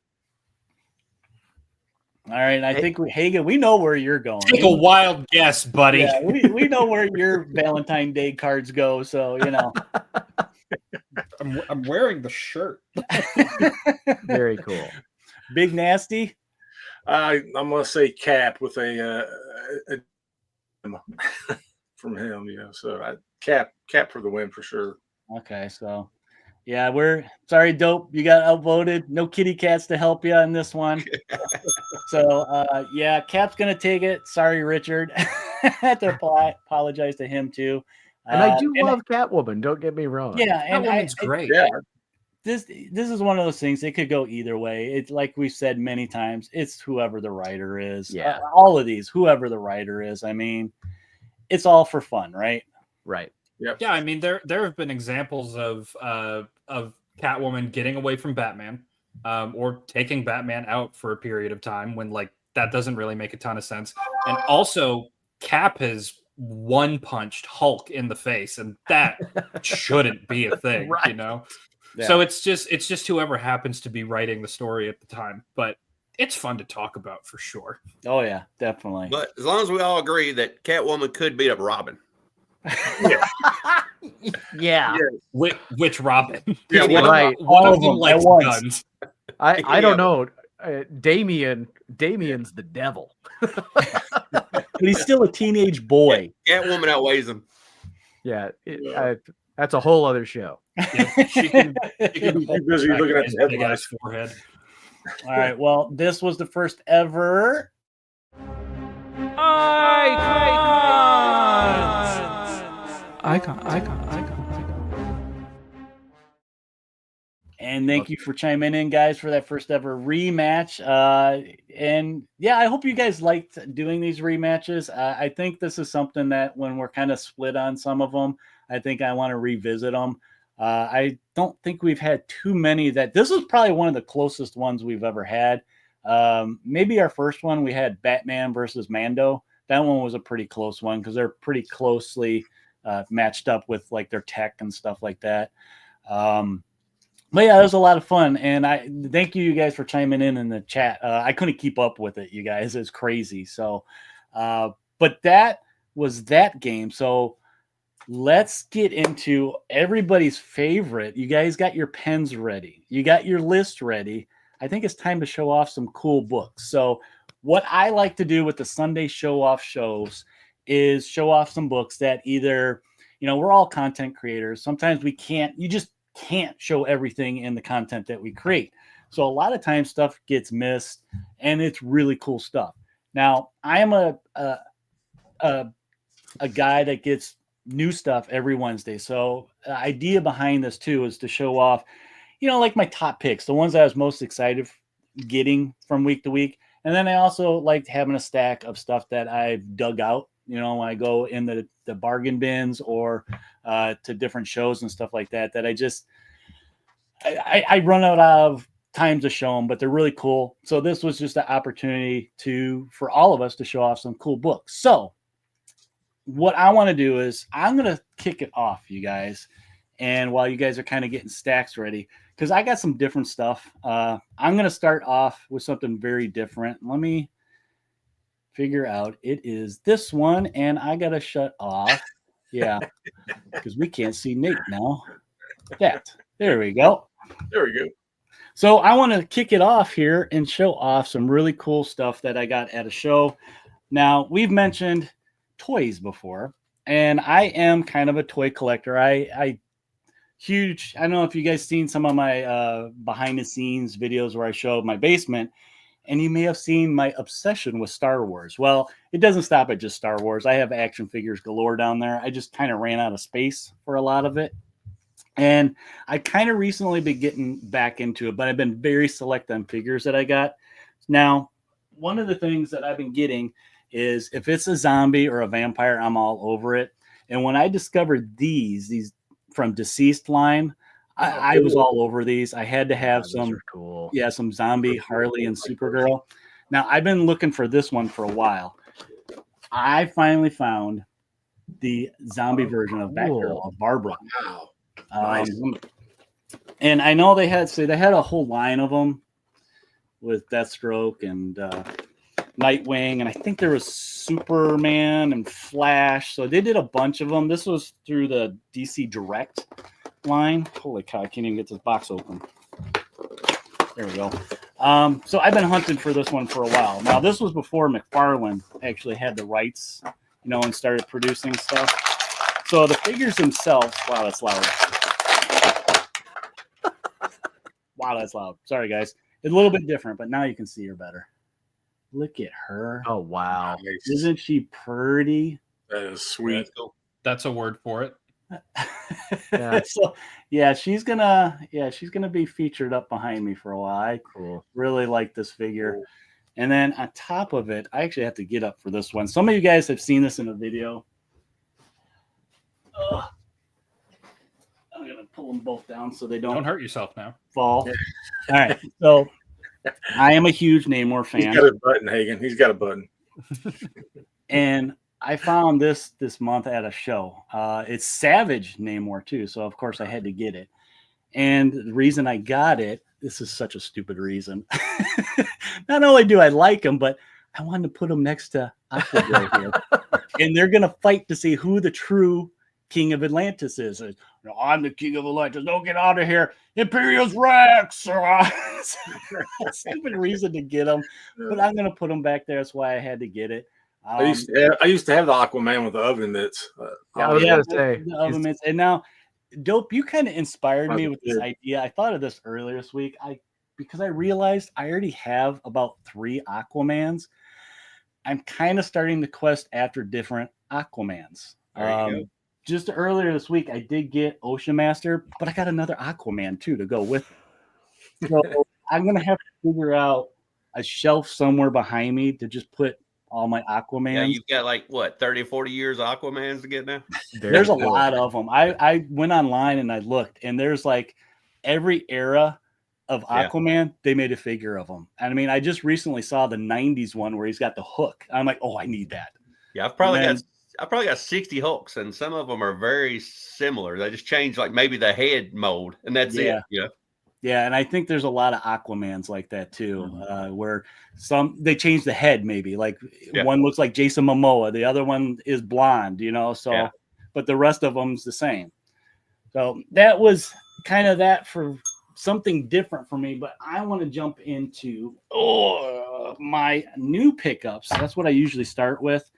All right, I think Hagen, we know where you're going. Take a wild guess, buddy. Yeah, we know where your Valentine Day cards go, so I'm wearing the shirt. Very cool. Big Nasty. I'm gonna say Cap with a from him. So Cap for the win for sure. Okay, so yeah, we're sorry, Dope. You got outvoted. No kitty cats to help you on this one. So yeah, Cap's gonna take it. Sorry, Richard. I have to apologize to him too. And I do love Catwoman. Don't get me wrong. Yeah, and Catwoman's great. Yeah. This is one of those things. It could go either way. It's like we've said many times. It's whoever the writer is. Yeah. All of these, whoever the writer is. I mean, it's all for fun, right? Right. Yep. Yeah, I mean there have been examples of Catwoman getting away from Batman, or taking Batman out for a period of time when like that doesn't really make a ton of sense. And also Cap has one-punched Hulk in the face, and that shouldn't be a thing, Right. Yeah. So it's just whoever happens to be writing the story at the time, but it's fun to talk about for sure. Oh yeah, definitely. But as long as we all agree that Catwoman could beat up Robin. Yeah. Which Robin? Yeah, right. One All of of them them likes at once. guns. I don't know. Damien's the devil. But he's still a teenage boy. Catwoman outweighs him. Yeah. That's a whole other show. Yeah, she can Too busy looking at the big headlights. ass forehead. All right. Well, this was the first ever. Icon. And thank you for chiming in, guys, for that first ever rematch. And yeah, I hope you guys liked doing these rematches. I think this is something that when we're kind of split on some of them, I think I want to revisit them. I don't think we've had too many that this was probably one of the closest ones we've ever had. Maybe our first one, we had Batman versus Mando. That one was a pretty close one because they're pretty closely matched up with like their tech and stuff like that. But yeah, it was a lot of fun, and I thank you guys for chiming in the chat. I couldn't keep up with it, you guys. It's crazy. So, but that was that game. So let's get into everybody's favorite. You guys got your pens ready. You got your list ready. I think it's time to show off some cool books. So what I like to do with the Sunday show off shows is show off some books that either, we're all content creators. Sometimes you just can't show everything in the content that we create. So a lot of times stuff gets missed, and it's really cool stuff. Now, I am a guy that gets new stuff every Wednesday. So the idea behind this too is to show off, like my top picks, the ones I was most excited getting from week to week. And then I also like having a stack of stuff that I've dug out, when I go in the bargain bins or to different shows and stuff like that, that I run out of time to show them, but they're really cool. So this was just an opportunity for all of us to show off some cool books. So what I want to do is I'm going to kick it off, you guys. And while you guys are kind of getting stacks ready, because I got some different stuff. I'm going to start off with something very different. Let me figure out. It is this one, and I got to shut off. Yeah, because we can't see Nate now. There we go. There we go. So I want to kick it off here and show off some really cool stuff that I got at a show. Now, we've mentioned toys before, and I am kind of a toy collector. I don't know if you guys seen some of my behind the scenes videos where I show my basement, And you may have seen my obsession with Star Wars. Well, it doesn't stop at just Star Wars. I have action figures galore down there. I just kind of ran out of space for a lot of it. And I kind of recently been getting back into it, but I've been very select on figures that I got. Now, one of the things that I've been getting is if it's a zombie or a vampire, I'm all over it. And when I discovered these from Deceased line, I was all over these. I had to have some cool. Yeah, some zombie, Harley, and Supergirl. Now, I've been looking for this one for a while. I finally found the zombie version of Batgirl, of Barbara. Wow. Nice. And I know they had a whole line of them with Deathstroke and Nightwing, and I think there was Superman and Flash. So they did a bunch of them. This was through the DC Direct line. Holy cow, I can't even get this box open. There we go. So I've been hunting for this one for a while. Now, this was before McFarlane actually had the rights, and started producing stuff. So the figures themselves, wow, that's loud. Wow, that's loud. Sorry, guys. It's a little bit different, but now you can see her better. Look at her. Oh, wow. Nice. Isn't she pretty? That is sweet. That's a word for it. Yeah. So she's gonna be featured up behind me for a while. I really like this figure. Cool. And then on top of it, I actually have to get up for this one. Some of you guys have seen this in a video. I'm gonna pull them both down so they Don't hurt yourself now. fall. All right. So I am a huge Namor fan. He's got a button, Hagen. He's got a button. And I found this month at a show. It's Savage Namor too, so of course I had to get it. And the reason I got it, this is such a stupid reason. Not only do I like him, but I wanted to put him next to Aquagirl here. And they're gonna fight to see who the true King of Atlantis is. I'm the King of Atlantis. Don't get out of here. Imperius Rex. Stupid reason to get him, but I'm gonna put him back there. That's why I had to get it. I used to have the Aquaman with the oven mitts. I was gonna say the oven mitts. And now, Dope, you kind of inspired me with this idea. I thought of this earlier this week. Because I realized I already have about 3 Aquamans. I'm kind of starting the quest after different Aquamans. Just earlier this week, I did get Ocean Master, but I got another Aquaman too to go with it. So I'm gonna have to figure out a shelf somewhere behind me to just put all my Aquamans. Yeah, you've got like what 30, 40 years of Aquamans to get now. There's a lot of them. I went online and I looked, and there's like every era of Aquaman, they made a figure of him. And I mean, I just recently saw the 90s one where he's got the hook. I'm like, oh, I need that. Yeah, I've probably got 60 Hulks, and some of them are very similar. They just change like maybe the head mold, and that's it. Yeah. Yeah, and I think there's a lot of Aquamans like that too, where they change the head maybe. Like one looks like Jason Momoa, the other one is blonde, So, but the rest of them's the same. So that was kind of that for something different for me. But I want to jump into my new pickups. That's what I usually start with,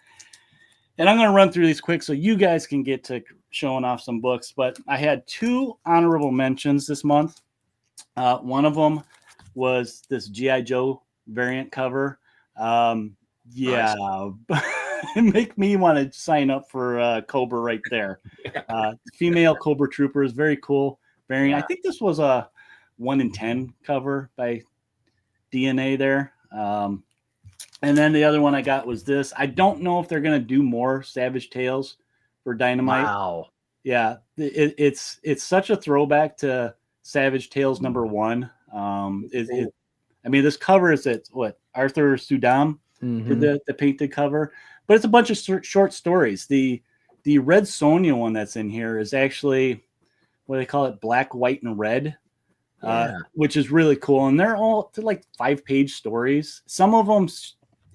and I'm going to run through these quick so you guys can get to showing off some books. But I had 2 honorable mentions this month. One of them was this G.I. Joe variant cover. Nice. Make me want to sign up for Cobra right there. Female Cobra Trooper is very cool variant. I think this was a 1 in 10 cover by DNA there. And then the other one I got was this. I don't know if they're going to do more Savage Tales for Dynamite. Wow. Yeah, it's such a throwback to Savage Tales #1. I mean, this cover is Arthur Sudam did the painted cover, but it's a bunch of short stories. The Red Sonja one that's in here is actually what they call it, Black, White, and Red, which is really cool. And they're like 5-page stories. Some of them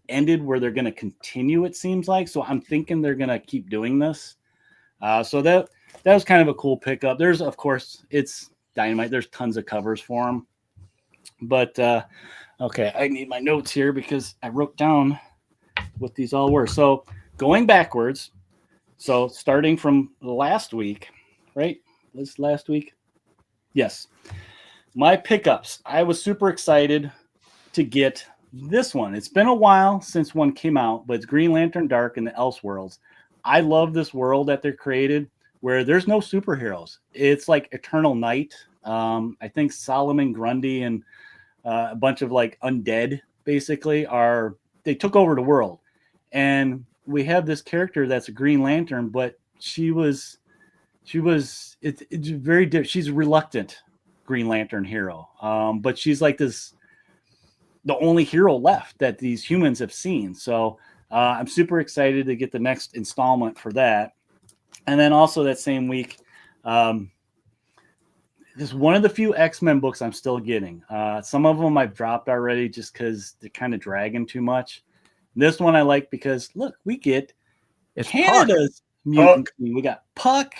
ended where they're going to continue, it seems like. So I'm thinking they're going to keep doing this. So that was kind of a cool pickup. There's, of course, it's Dynamite. There's tons of covers for them. But, okay, I need my notes here because I wrote down what these all were. So going backwards, so starting from last week, right? Was last week? Yes. My pickups. I was super excited to get this one, it's been a while since one came out, but it's Green Lantern Dark in the Elseworlds. I love this world that they're created where there's no superheroes. It's like Eternal Night. I think Solomon Grundy and a bunch of like undead basically they took over the world. And we have this character that's a Green Lantern, but it's very different. She's a reluctant Green Lantern hero. But she's like the only hero left that these humans have seen. So I'm super excited to get the next installment for that. And then also that same week, this is one of the few X-Men books I'm still getting. Some of them I've dropped already just because they're kind of dragging too much. This one I like because, look, we get Canada's mutant team. We got Puck,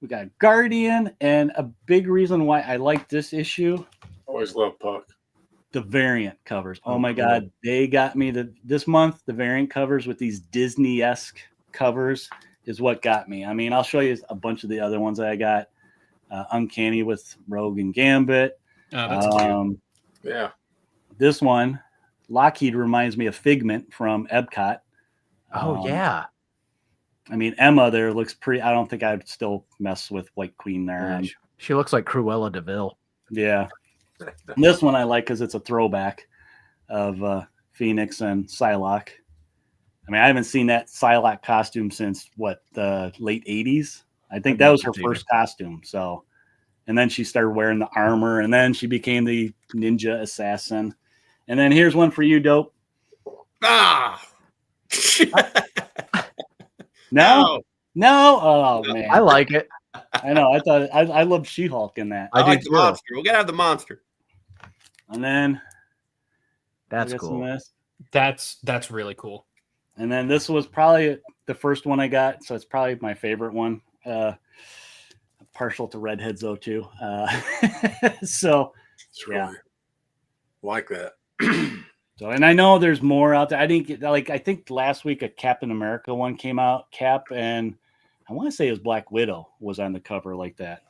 we got Guardian, and a big reason why I like this issue. Always love Puck. The variant covers. Oh my God, they got me this month. The variant covers with these Disney-esque covers is what got me. I mean, I'll show you a bunch of the other ones that I got. Uncanny with Rogue and Gambit. Oh, that's cute. Yeah. This one, Lockheed reminds me of Figment from Epcot. Oh yeah. I mean, Emma there looks pretty. I don't think I'd still mess with White Queen there. Yeah, she looks like Cruella DeVille. Yeah. This one I like because it's a throwback of Phoenix and Psylocke. I mean, I haven't seen that Psylocke costume since the late 80s. I think that was her first costume. So, and then she started wearing the armor, and then she became the ninja assassin. And then here's one for you, Dope. Ah, No. Oh man, I like it. I know. I thought I loved She-Hulk in that. I like do the too. monster. We're gonna have the monster. And then That's I got some cool. of this. That's really cool. And then this was probably the first one I got, so it's probably my favorite one. Partial to redheads though too. So It's really like that. so, and I know there's more out there. I didn't get I think last week a Captain America one came out. Cap and I want to say it was Black Widow was on the cover like that.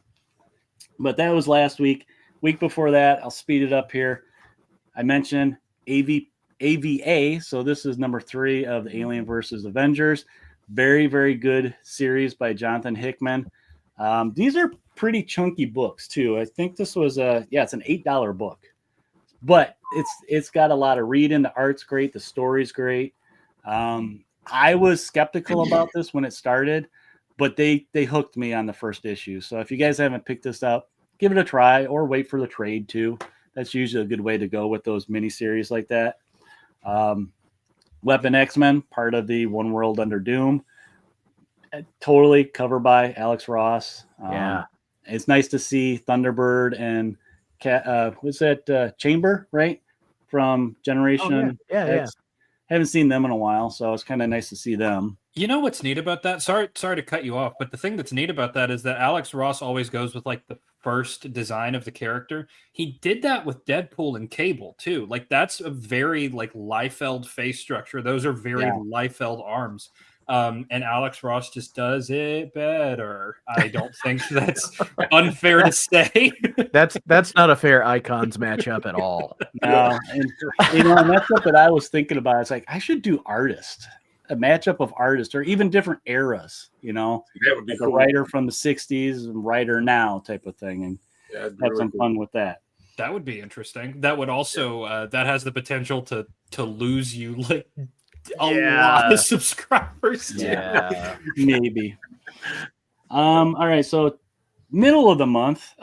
But that was last week. Week before that, I'll speed it up here. I mentioned AVA. So this is number 3 of the Alien versus Avengers. Very, very good series by Jonathan Hickman. These are pretty chunky books too. I think this was it's an $8 book, but it's got a lot of reading. The art's great. The story's great. I was skeptical about this when it started, but they hooked me on the first issue. So if you guys haven't picked this up, give it a try or wait for the trade too. That's usually a good way to go with those miniseries like that. Weapon X-Men, part of the One World Under Doom. Totally covered by Alex Ross. Yeah. It's nice to see Thunderbird and was that Chamber, right? From Generation X. Haven't seen them in a while, so it's kind of nice to see them. You know what's neat about that? Sorry to cut you off, but the thing that's neat about that is that Alex Ross always goes with like the first design of the character. He did that with Deadpool and Cable too. Like that's a very like Liefeld face structure. Those are very Liefeld arms. And Alex Ross just does it better. I don't think that's unfair to say. That's not a fair icons matchup at all. No, and and that's something I was thinking about. It's like I should do artist, a matchup of artists, or even different eras. That would be like cool. a writer from the '60s and writer now type of thing, and have really some cool. fun with that. That would be interesting. That would also that has the potential to lose you like a lot of subscribers. Yeah. Maybe. All right, so middle of the month.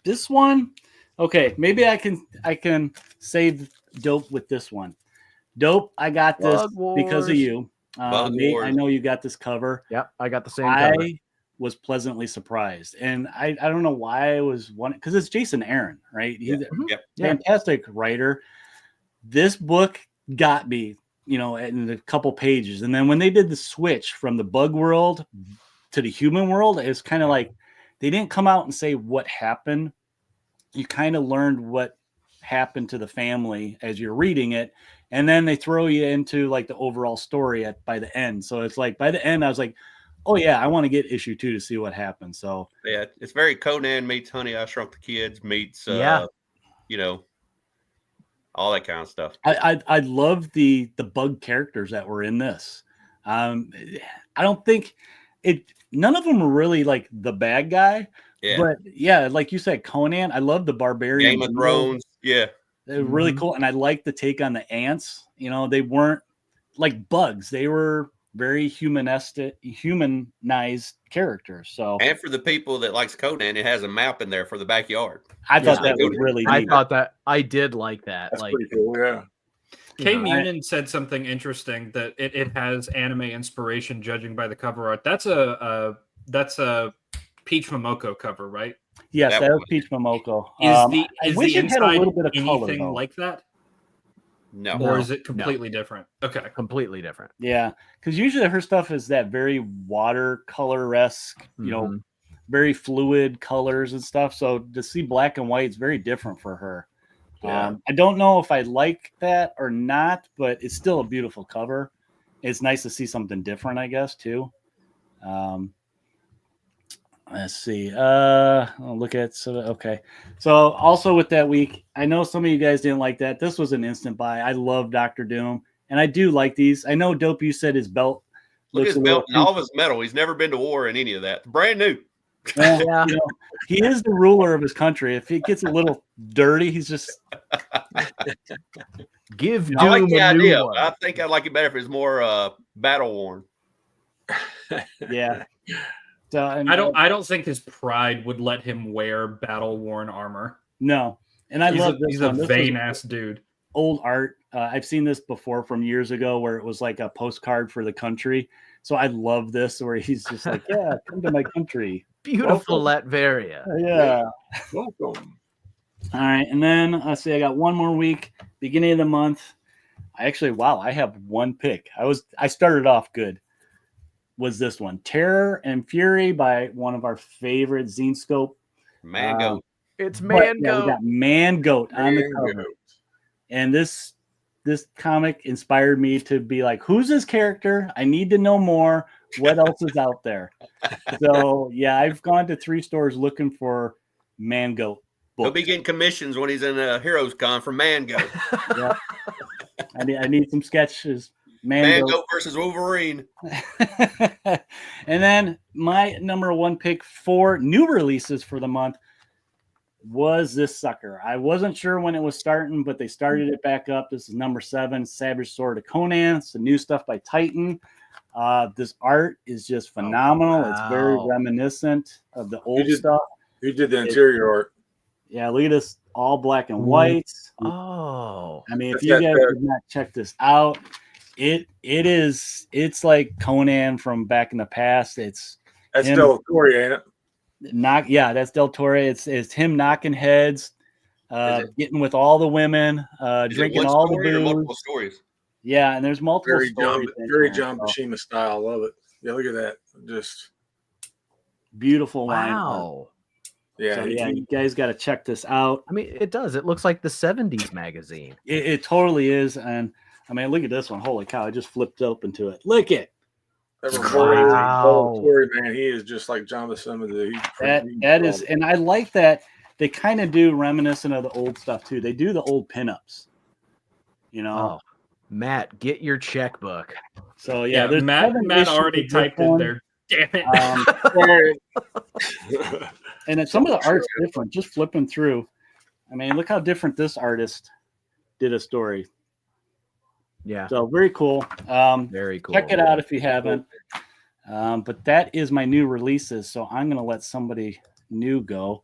This one, okay, maybe I can save Dope with this one. Dope, I got this Bug because of Wars. you. Nate, I know you got this cover. Yep, I got the same cover. I was pleasantly surprised, and I don't know why I was one because it's Jason Aaron, right? He's a fantastic writer. This book got me, in a couple pages, and then when they did the switch from the bug world to the human world, it's kind of like they didn't come out and say what happened. You kind of learned what happened to the family as you're reading it, and then they throw you into like the overall story by the end. So it's like by the end, I was like, oh yeah, I want to get issue 2 to see what happens. So yeah, it's very Conan meets Honey I Shrunk the Kids meets all that kind of stuff. I love the bug characters that were in this. I don't think it. None of them were really like the bad guy. Yeah. But yeah, like you said, Conan. I love the barbarian. Game of Thrones. Yeah. They're really cool, and I like the take on the ants. You know, they weren't like bugs; they were very humanized characters. So, and for the people that likes Conan, it has a map in there for the backyard. I thought that was really neat. I thought that I did like that. That's like, pretty cool. Yeah. K Munin said something interesting that it has anime inspiration, judging by the cover art. That's a Peach Momoko cover, right? Yes, that was Peach Momoko. I wish it had a little bit of color, anything like that? No. Or is it completely different? Okay. Completely different. Yeah, because usually her stuff is that very watercolor-esque, you know, very fluid colors and stuff. So to see black and white is very different for her. Yeah. I don't know if I like that or not, but it's still a beautiful cover. It's nice to see something different, I guess, too. Let's see. I'll look at okay. So also with that week, I know some of you guys didn't like that. This was an instant buy. I love Dr. Doom, and I do like these. I know Dope, you said his belt. Look at his belt and all of his metal. He's never been to war in any of that. Brand new. Yeah. You know, he is the ruler of his country. If it gets a little dirty, he's just give Doom I like the a new idea. one. I think I'd like it better if it's more battle worn. Yeah. So, I don't think his pride would let him wear battle worn armor. No. And I love this. He's a vain ass dude. Old art. I've seen this before from years ago where it was like a postcard for the country. So I love this where he's just like, yeah, come to my country. Beautiful Latveria. Yeah. Welcome. All right. And then let's see, I got one more week, beginning of the month. I have one pick. I started off good. Was this one Terror and Fury by one of our favorite Zine Scope. Mango. It's Mango. We got Mangoat on the cover. And this comic inspired me to be like, who's this character? I need to know more. What else is out there? So yeah, I've gone to 3 stores looking for Mangoat books. He'll be getting commissions when he's in a Heroes Con from Mango. Yeah. I need some sketches. Mango versus Wolverine. And then my number one pick for new releases for the month was this sucker. I wasn't sure when it was starting, but they started it back up. This is number 7, Savage Sword of Conan. It's the new stuff by Titan. This art is just phenomenal. Wow. It's very reminiscent of the old stuff. Who did the interior art? Yeah, look at this, all black and white. Oh, I mean, if you guys did not check this out, it's like Conan from back in the past. That's Del Toro, ain't it? That's Del Toro. It's him knocking heads, getting with all the women, drinking all the booze. Multiple stories. Yeah, and there's multiple stories. Very John Buscema style. I love it. Yeah, look at that. Just beautiful line. wow. Yeah, so, you guys got to check this out. I mean, it does. It looks like the 70s magazine. It totally is. And I mean, look at this one. Holy cow! I just flipped open to it. Look it. Wow. Man, he is just like John Buscema. That is, and I like that they kind of do reminiscent of the old stuff too. They do the old pinups. You know, Matt, get your checkbook. So yeah, Matt already typed in there. Damn it. And some of the art's different. Just flipping through. I mean, look how different this artist did a story. Yeah. So very cool. Very cool. Check it out if you haven't. But that is my new releases. So I'm going to let somebody new go.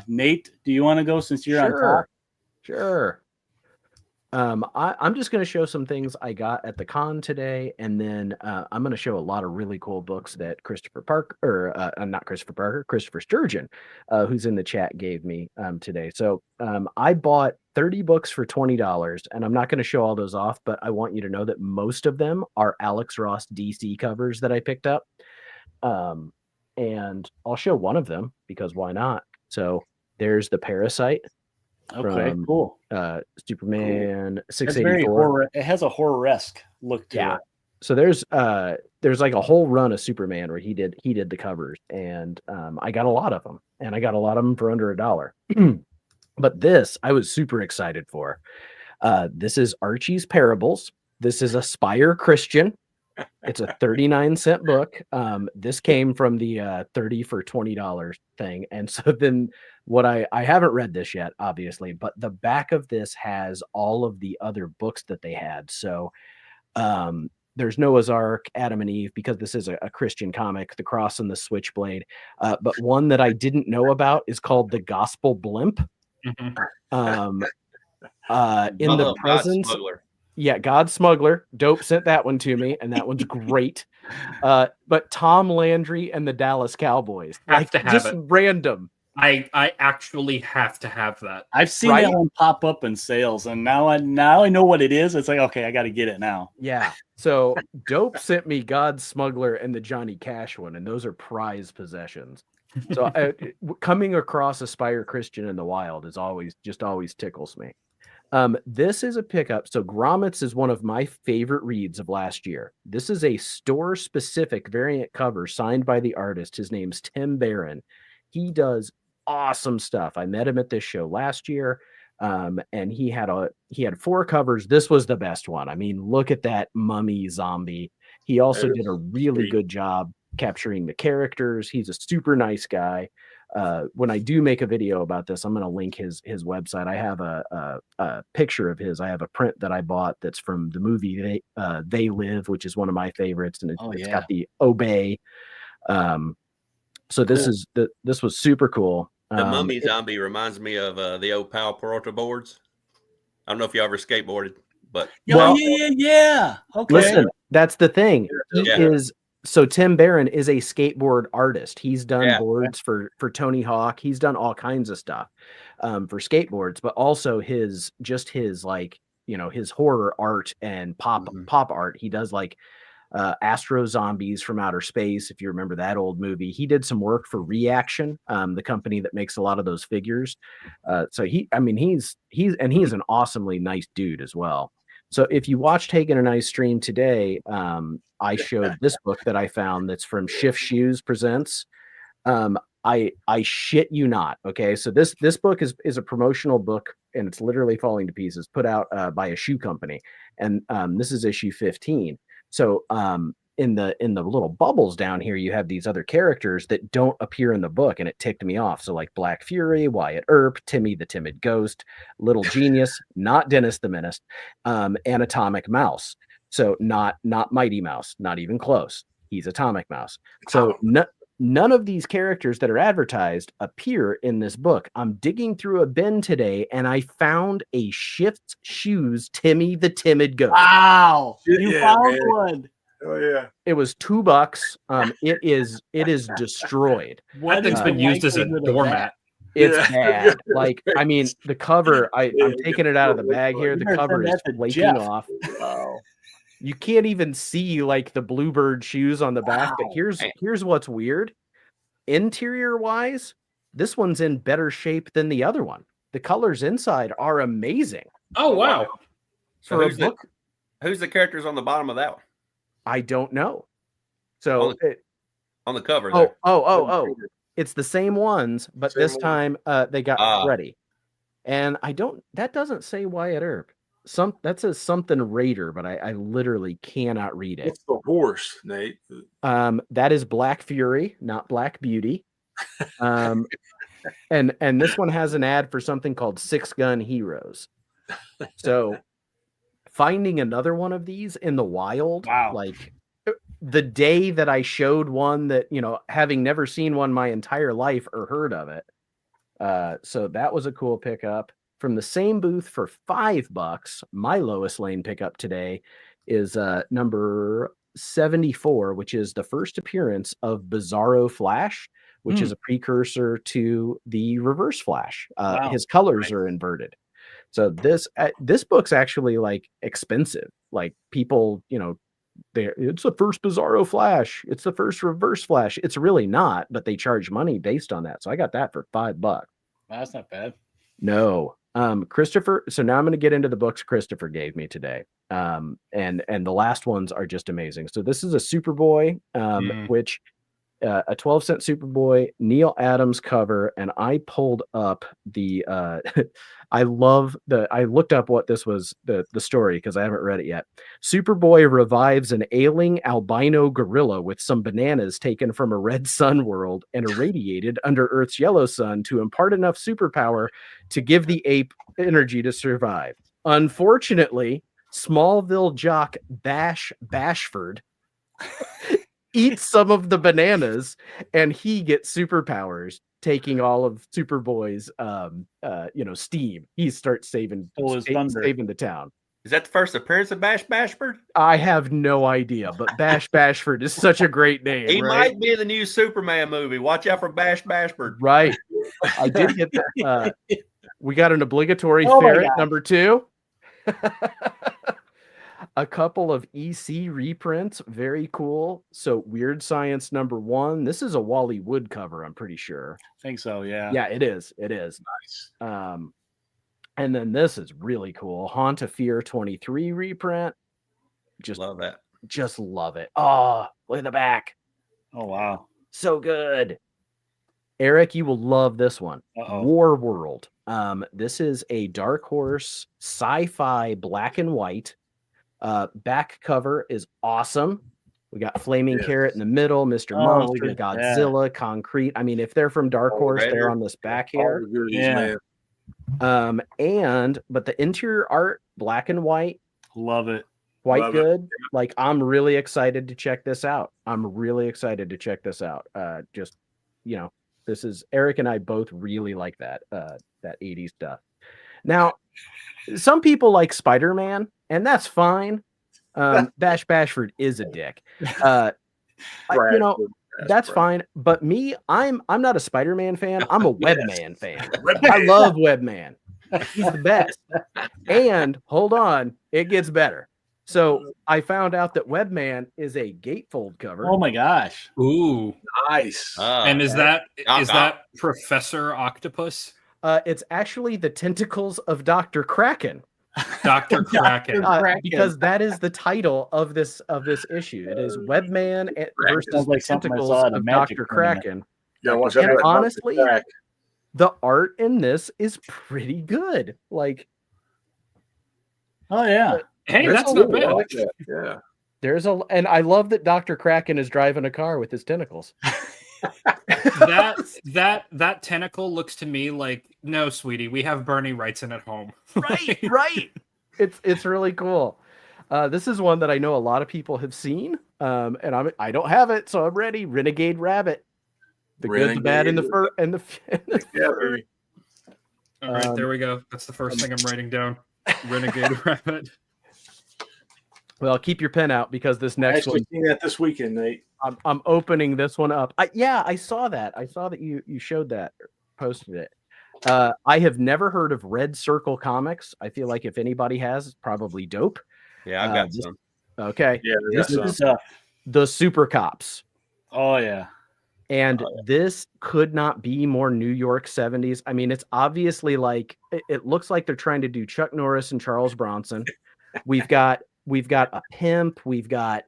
Nate, do you want to go since you're on top? Sure. I'm just going to show some things I got at the con today, and then I'm going to show a lot of really cool books that Christopher Sturgeon, who's in the chat, gave me today. So I bought 30 books for $20, and I'm not going to show all those off, but I want you to know that most of them are Alex Ross DC covers that I picked up. And I'll show one of them because why not? So there's the Parasite. Okay, cool. Superman 684. It has a horror-esque look to it. So there's like a whole run of Superman where he did the covers, and I got a lot of them, and I got a lot of them for under $1. But this I was super excited for. This is Archie's Parables. This is Aspire Christian. It's a 39-cent book. This came from the 30 for $20 thing. And so then what I haven't read this yet, obviously, but the back of this has all of the other books that they had. So there's Noah's Ark, Adam and Eve, because this is a Christian comic, The Cross and the Switchblade. But one that I didn't know about is called The Gospel Blimp. In the presence, yeah, God Smuggler, dope, sent that one to me, and that one's great. But Tom Landry and the Dallas Cowboys, Have to have just it. random. I actually have to have that. I've seen that one pop up in sales, and now I know what it is. It's like, okay, I got to get it now. Yeah. So Dope sent me God Smuggler and the Johnny Cash one, and those are prize possessions. So coming across Aspire Christian in the wild is always tickles me. This is a pickup. So Grommets is one of my favorite reads of last year. This is a store-specific variant cover signed by the artist. His name's Tim Barron. He does awesome stuff. I met him at this show last year, and he had 4 covers. This was the best one. I mean, look at that mummy zombie. He also did a really good job capturing the characters. He's a super nice guy. When I do make a video about this, I'm going to link his website. I have a picture of his. I have a print that I bought that's from the movie They Live, which is one of my favorites, and it's got the obey. So this was super cool. The mummy zombie reminds me of the old Powell Peralta boards. I don't know if you ever skateboarded, but yeah. Okay. Listen, that's the thing. So Tim Barron is a skateboard artist. He's done boards for Tony Hawk. He's done all kinds of stuff for skateboards, but also his like, his horror art and pop art. He does like Astro Zombies from Outer Space, if you remember that old movie. He did some work for Reaction, the company that makes a lot of those figures. So he's an awesomely nice dude as well. So if you watch Taking a Nice Stream today, I showed this book that I found that's from Shift Shoes Presents. I shit you not. Okay, so this book is a promotional book, and it's literally falling to pieces, put out by a shoe company, and this is issue 15. So in the little bubbles down here, you have these other characters that don't appear in the book, and it ticked me off. So like Black Fury, Wyatt Earp, Timmy the Timid Ghost, Little Genius, not Dennis the Menace, and Atomic Mouse. So not Mighty Mouse, not even close. He's Atomic Mouse. So none of these characters that are advertised appear in this book. I'm digging through a bin today, and I found a Shift Shoes Timmy the Timid Ghost. Wow, you found one. Oh yeah, it was $2. It is destroyed. That thing's been used as a doormat. It's bad. Like, I mean, the cover, I'm taking it out of the bag here. The cover is flaking off. Wow. You can't even see like the Bluebird shoes on the back. But here's what's weird. Interior wise, this one's in better shape than the other one. The colors inside are amazing. Oh wow. So who's the characters on the bottom of that one? I don't know. So on the cover. Oh. It's the same ones, but this time they got Freddy. And that doesn't say Wyatt Earp. That says something Raider, but I literally cannot read it. What's the horse, Nate? That is Black Fury, not Black Beauty. And this one has an ad for something called 6 Gun Heroes. So finding another one of these in the wild, like the day that I showed one that, having never seen one my entire life or heard of it. So that was a cool pickup. From the same booth for $5, my lowest lane pickup today is number 74, which is the first appearance of Bizarro Flash, which is a precursor to the Reverse Flash. His colors are inverted. So this book's actually like expensive. Like people, it's the first Bizarro Flash. It's the first Reverse Flash. It's really not, but they charge money based on that. So I got that for $5. That's not bad. No. Christopher. So now I'm going to get into the books Christopher gave me today. And the last ones are just amazing. So this is a Superboy, which a 12-cent Superboy Neil Adams cover, and I pulled up the I looked up what this was, the story, because I haven't read it yet. Superboy revives an ailing albino gorilla with some bananas taken from a red sun world and irradiated under Earth's yellow sun to impart enough superpower to give the ape energy to survive. Unfortunately, Smallville jock Bashford eats some of the bananas and he gets superpowers, taking all of Superboy's steam. He starts saving the town. Is that the first appearance of Bashford? I have no idea, but Bashford is such a great name. He right? might be in the new Superman movie. Watch out for Bashford. Right. I did get that. We got an obligatory ferret number 2. A couple of EC reprints, very cool. So Weird Science number 1. This is a Wally Wood cover, I'm pretty sure. I think so, yeah. Yeah, it is. It is. Nice. And then this is really cool. Haunt of Fear 23 reprint. Just love that. Just love it. Oh, look at the back. Oh, wow. So good. Eric, you will love this one. War World. This is a Dark Horse sci-fi black and white. Back cover is awesome. We got Flaming Carrot in the middle, Mr. Monster, Godzilla, Concrete. I mean, if they're from Dark Horse, they're on this back here. But the interior art, black and white. Love it. Quite good. Like, I'm really excited to check this out. Just, this is Eric and I both really like that 80s stuff. Now, some people like Spider-Man, and that's fine. Bashford is a dick. That's fine. But me, I'm not a Spider-Man fan. I'm a Webman fan. I love Webman. He's the best. And hold on, it gets better. So I found out that Webman is a gatefold cover. Oh my gosh! Ooh, nice. And is that Professor Octopus? It's actually the tentacles of Dr. Kraken. Dr. Kraken. Because that is the title of this issue. It is Webman versus the tentacles of Dr. Kraken. And honestly, the art in this is pretty good. Like, oh yeah. Hey, that's not bad. Like that. Yeah. And I love that Dr. Kraken is driving a car with his tentacles. that tentacle looks to me like, no, sweetie, we have Bernie Wrightson at home. Right. It's really cool. This is one that I know a lot of people have seen, and I don't have it, so I'm ready. Renegade Rabbit, the good, the bad, and the fur, and the fur. All right, there we go. That's the first thing I'm writing down. Renegade Rabbit. Well, keep your pen out because this next one. Seen that this weekend, Nate. I'm opening this one up. I saw that. I saw that you showed that, posted it. I have never heard of Red Circle Comics. I feel like if anybody has, it's probably dope. Yeah, I've got some. Okay. Yeah, this is the Super Cops. Oh yeah. And this could not be more New York 70s. I mean, it's obviously like it looks like they're trying to do Chuck Norris and Charles Bronson. We've got a pimp. We've got,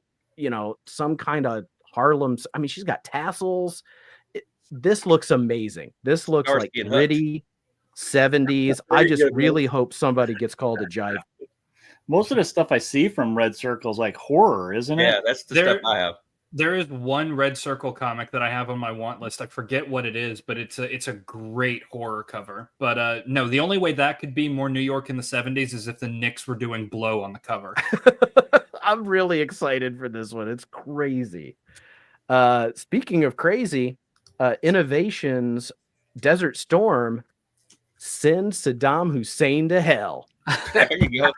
some kind of Harlem. I mean, she's got tassels. This looks amazing. This looks like gritty 70s. I just really hope somebody gets called a jive. Most of the stuff I see from Red Circle is like horror, isn't it? Yeah, that's the stuff I have. There is one Red Circle comic that I have on my want list. I forget what it is, but it's a great horror cover. But no, the only way that could be more New York in the 70s is if the Knicks were doing Blow on the cover. I'm really excited for this one. It's crazy. Speaking of crazy, Innovations Desert Storm, send Saddam Hussein to hell. There you go.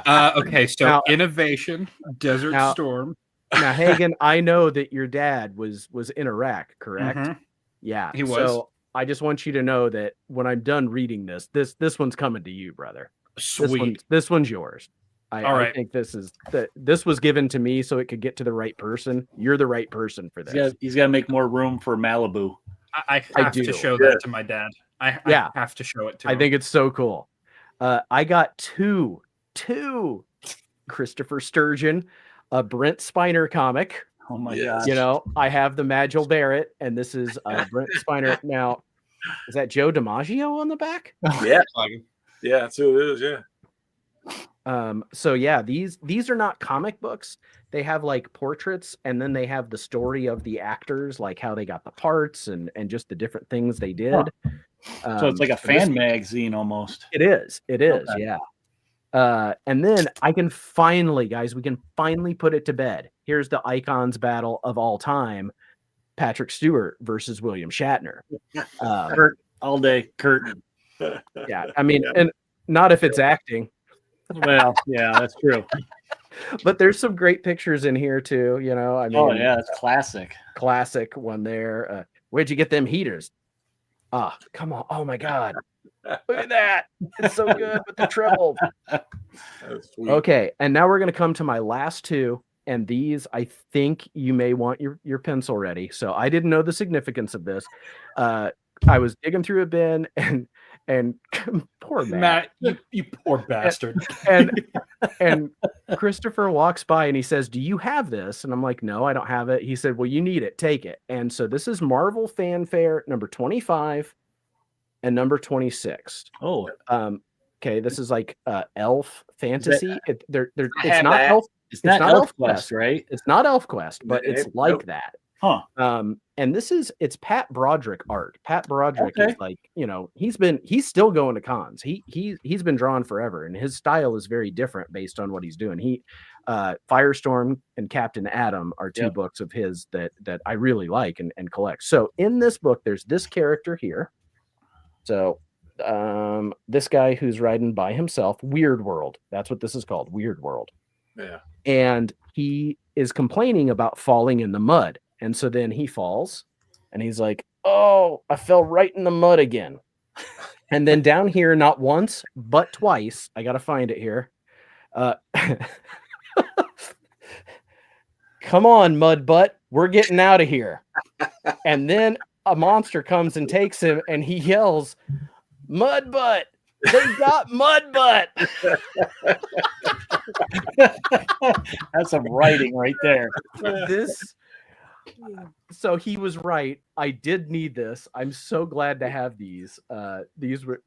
Okay, so now, Innovation Desert Storm. Now, Hagen, I know that your dad was in Iraq, correct? Mm-hmm. Yeah, he was. So I just want you to know that when I'm done reading this one's coming to you, brother. Sweet. This one's yours. All right. I think this was given to me so it could get to the right person. You're the right person for this. He's got to make more room for Malibu. I have to show that to my dad. I have to show it to him. I think it's so cool. I got two Christopher Sturgeon, a Brent Spiner comic. Oh my Yes. gosh. You know, I have the Magil Barrett, and this is Brent Spiner. Now, is that Joe DiMaggio on the back? Yeah, Like him. yeah, that's who it is. Yeah, So yeah, these are not comic books. They have like portraits, and then they have the story of the actors, like how they got the parts and just the different things they did. So it's like a fan magazine almost. It is. Okay. Yeah. And then we can finally put it to bed. Here's the icons battle of all time: Patrick Stewart versus William Shatner. Kurt all day. Kurt. Yeah, I mean, and not if it's acting. Well, yeah, that's true. But there's some great pictures in here too. You know, I mean, Oh yeah, it's classic. classic one there. Where'd you get them heaters? Ah, come on! Oh my God, look at that! It's so good with the treble. that's sweet. Okay, and now we're going to come to my last two, and these I think you may want your pencil ready. So I didn't know the significance of this. I was digging through a bin, and poor Matt, you poor bastard. and Christopher walks by and he says, "Do you have this?" And I'm like, "No, I don't have it." He said, "Well, you need it. Take it." And so this is Marvel Fanfare number 25 and number 26. Oh, Okay, this is like Elf Fantasy. It's have not that. Elf. it's not not Elf Elfquest. Quest, right? It's not ElfQuest, but it's Nope. like that. Huh. And it's Pat Broderick art. Pat Broderick Okay. is like, you know, he's still going to cons. He's been drawing forever, and his style is very different based on what he's doing. Firestorm and Captain Atom are two Yep. books of his that I really like and collect. So in this book, there's this character here. So this guy who's riding by himself, Weird World. That's what this is called, Weird World. Yeah. And he is complaining about falling in the mud. And so then he falls and he's like, "Oh, I fell right in the mud again." And then down here, not once, but twice, I got to find it here. "Come on, mud butt. We're getting out of here." And then a monster comes and takes him and he yells, "Mud butt. They got mud butt." That's some writing right there. So he was right. I did need this. I'm so glad to have these. These were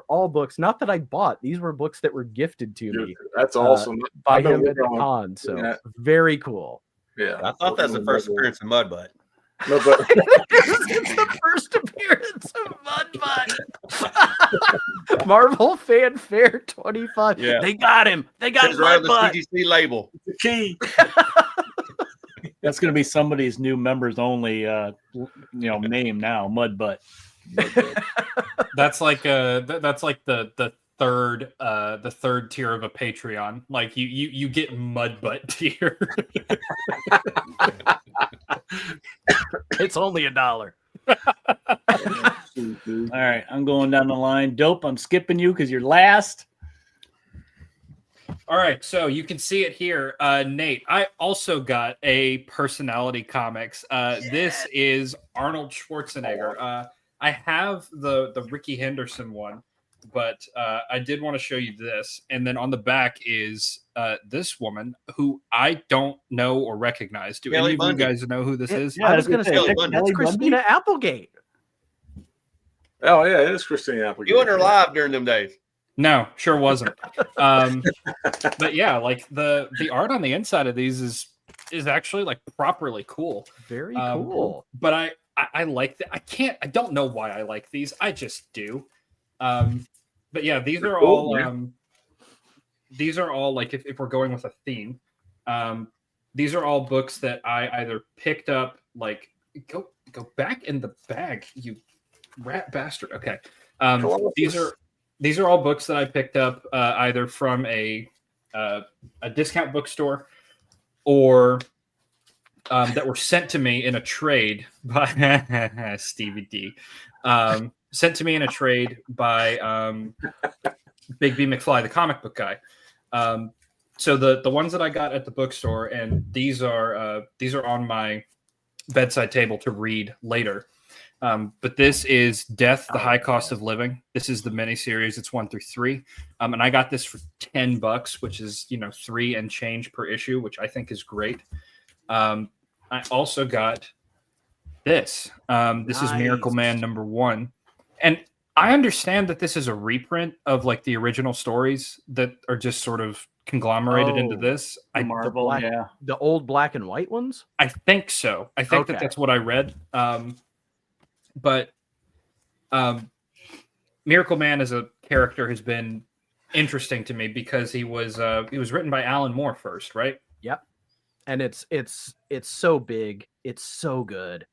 all books, not that I bought. These were books that were gifted to me That's awesome. by I've been him at the working on- con. So yeah. very cool. Yeah, I thought that was the first appearance of Mudbutt. No, but It's the first appearance of Mudbutt. Marvel Fanfare 25. Yeah. They got him. They got It's right on the Mudbutt. CGC label. the key. That's going to be somebody's new members only, name now. Mudbutt. That's like the third tier of a Patreon. Like you get Mudbutt tier. It's only $1. All right, I'm going down the line. Dope, I'm skipping you because you're last. All right, so you can see it here, Nate. I also got a personality comics. This is Arnold Schwarzenegger. I have the Ricky Henderson one, but I did want to show you this. And then on the back is this woman who I don't know or recognize. Do Kelly any of Bundy. you guys know who this is? Yeah, I was going to say, Kelly that's Bundy. Christina Applegate. Oh yeah, it is Christina Applegate. You and her live during them days. No, sure wasn't. But yeah, like the art on the inside of these is actually like properly cool. Very cool. But I like that. I don't know why I like these. I just do. But yeah, these are cool, all these are all like if we're going with a theme, these are all books that I either picked up, like go back in the bag, you rat bastard. Okay. These are all books that I picked up either from a discount bookstore or that were sent to me in a trade by Stevie D. Sent to me in a trade by Big B McFly, the comic book guy. So the ones that I got at the bookstore, and these are on my bedside table to read later. But this is Death, the High Cost of Living. This is the miniseries. It's 1 through 3. And I got this for $10, which is, $3 and change per issue, which I think is great. I also got this. This is Miracle Man #1, and I understand that this is a reprint of like the original stories that are just sort of conglomerated into this. Marvel, The old black and white ones. I think so. I think that that's what I read. But Miracle Man as a character has been interesting to me because he was written by Alan Moore first, right? Yep. And it's so big. It's so good.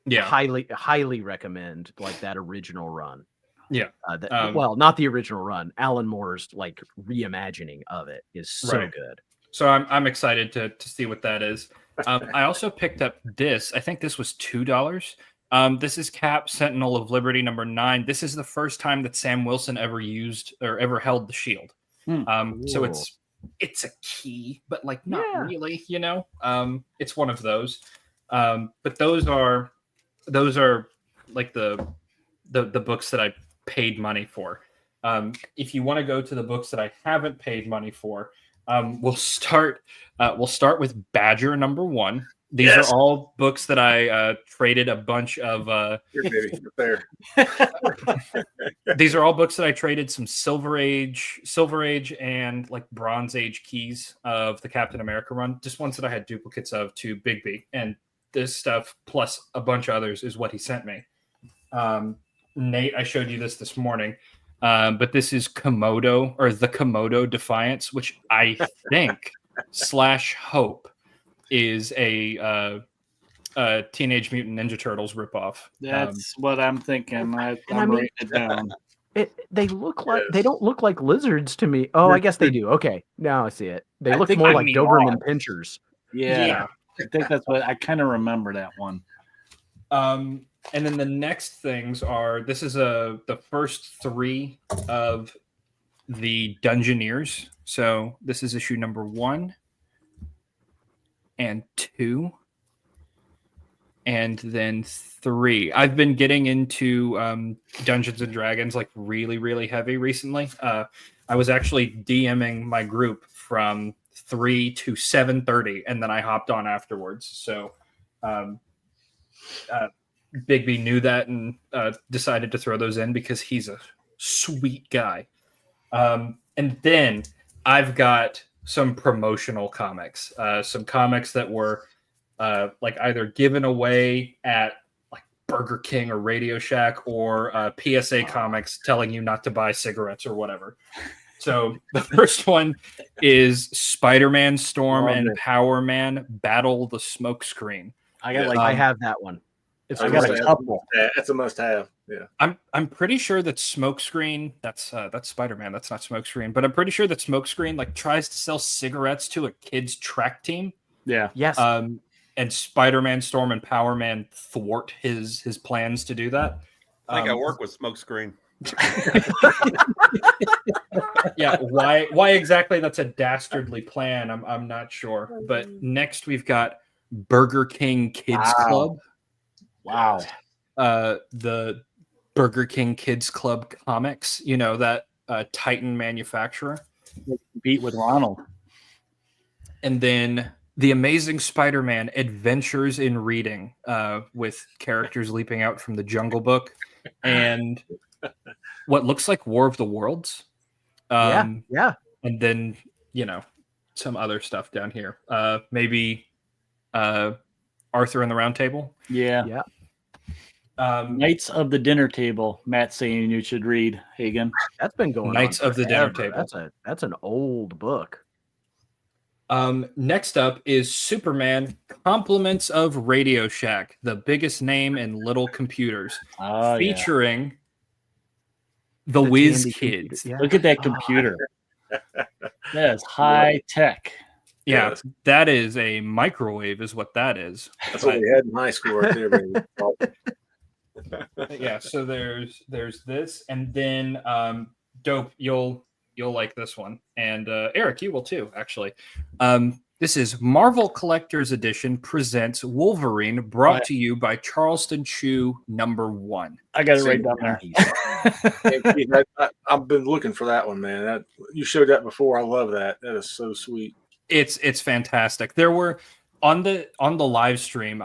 Yeah. Highly recommend like that original run. Yeah. Well, not the original run. Alan Moore's like reimagining of it is so good. So I'm excited to see what that is. I also picked up this. I think this was $2. This is Cap, Sentinel of Liberty #9. This is the first time that Sam Wilson ever used or ever held the shield. So it's a key, but like not really, you know. It's one of those. But those are like the books that I paid money for. If you want to go to the books that I haven't paid money for, we'll start with Badger #1. These are all books that I traded a bunch of. These are all books that I traded some Silver Age, and like Bronze Age keys of the Captain America run. Just ones that I had duplicates of to Bigby, and this stuff plus a bunch of others is what he sent me. Nate, I showed you this morning, but this is Komodo, or the Komodo Defiance, which I think / hope is a Teenage Mutant Ninja Turtles ripoff. That's what I'm thinking. I'm writing it down. They look like they don't look like lizards to me. Oh, I guess they do. Okay, now I see it. They look more like Doberman Pinschers. Yeah, I think that's what I kind of remember that one. And then the next things are this is the first 3 of the Dungeoneers. So this is issue #1 and 2. And then 3. I've been getting into Dungeons and Dragons like really, really heavy recently. I was actually DMing my group from 3 to 7:30, and then I hopped on afterwards. So Bigby knew that and decided to throw those in because he's a sweet guy. And then I've got some promotional comics, some comics that were like either given away at like Burger King or Radio Shack, or PSA comics telling you not to buy cigarettes or whatever. So the first one is Spider-Man Storm and Power Man Battle the Smokescreen. I have that one. I got a couple. That's a must-have. Yeah, I'm pretty sure that Smokescreen, that's Spider-Man. That's not Smokescreen, but I'm pretty sure that Smokescreen like tries to sell cigarettes to a kids track team. Yeah. Yes. And Spider-Man, Storm, and Power Man thwart his plans to do that. I think I work with Smokescreen. Yeah, why exactly that's a dastardly plan, I'm not sure. But next we've got Burger King Kids Club. Wow. The Burger King Kids Club comics, you know, that Titan manufacturer. Compete with Ronald. And then The Amazing Spider-Man Adventures in Reading, with characters leaping out from the Jungle Book, and what looks like War of the Worlds. Yeah. And then, you know, some other stuff down here. Maybe Arthur and the Round Table. Yeah. Knights of the Dinner Table. Matt's saying you should read, Hagen. That's been going Knights on of the Dinner Table. That's an old book. Next up is Superman Compliments of Radio Shack, the biggest name in little computers, featuring the Whiz Kids. Yeah. Look at that computer. That is high tech. Yeah, that is a microwave, is what that is. That's what we had in high school right there, baby. Yeah, so there's this, and then Dope, you'll like this one, and Eric, you will too, actually. This is Marvel Collector's Edition presents Wolverine, brought to you by Charleston Chew #1. I got it right down there. I've been looking for that one, man. You showed that before. I love that. That is so sweet. It's fantastic. There were on the live stream,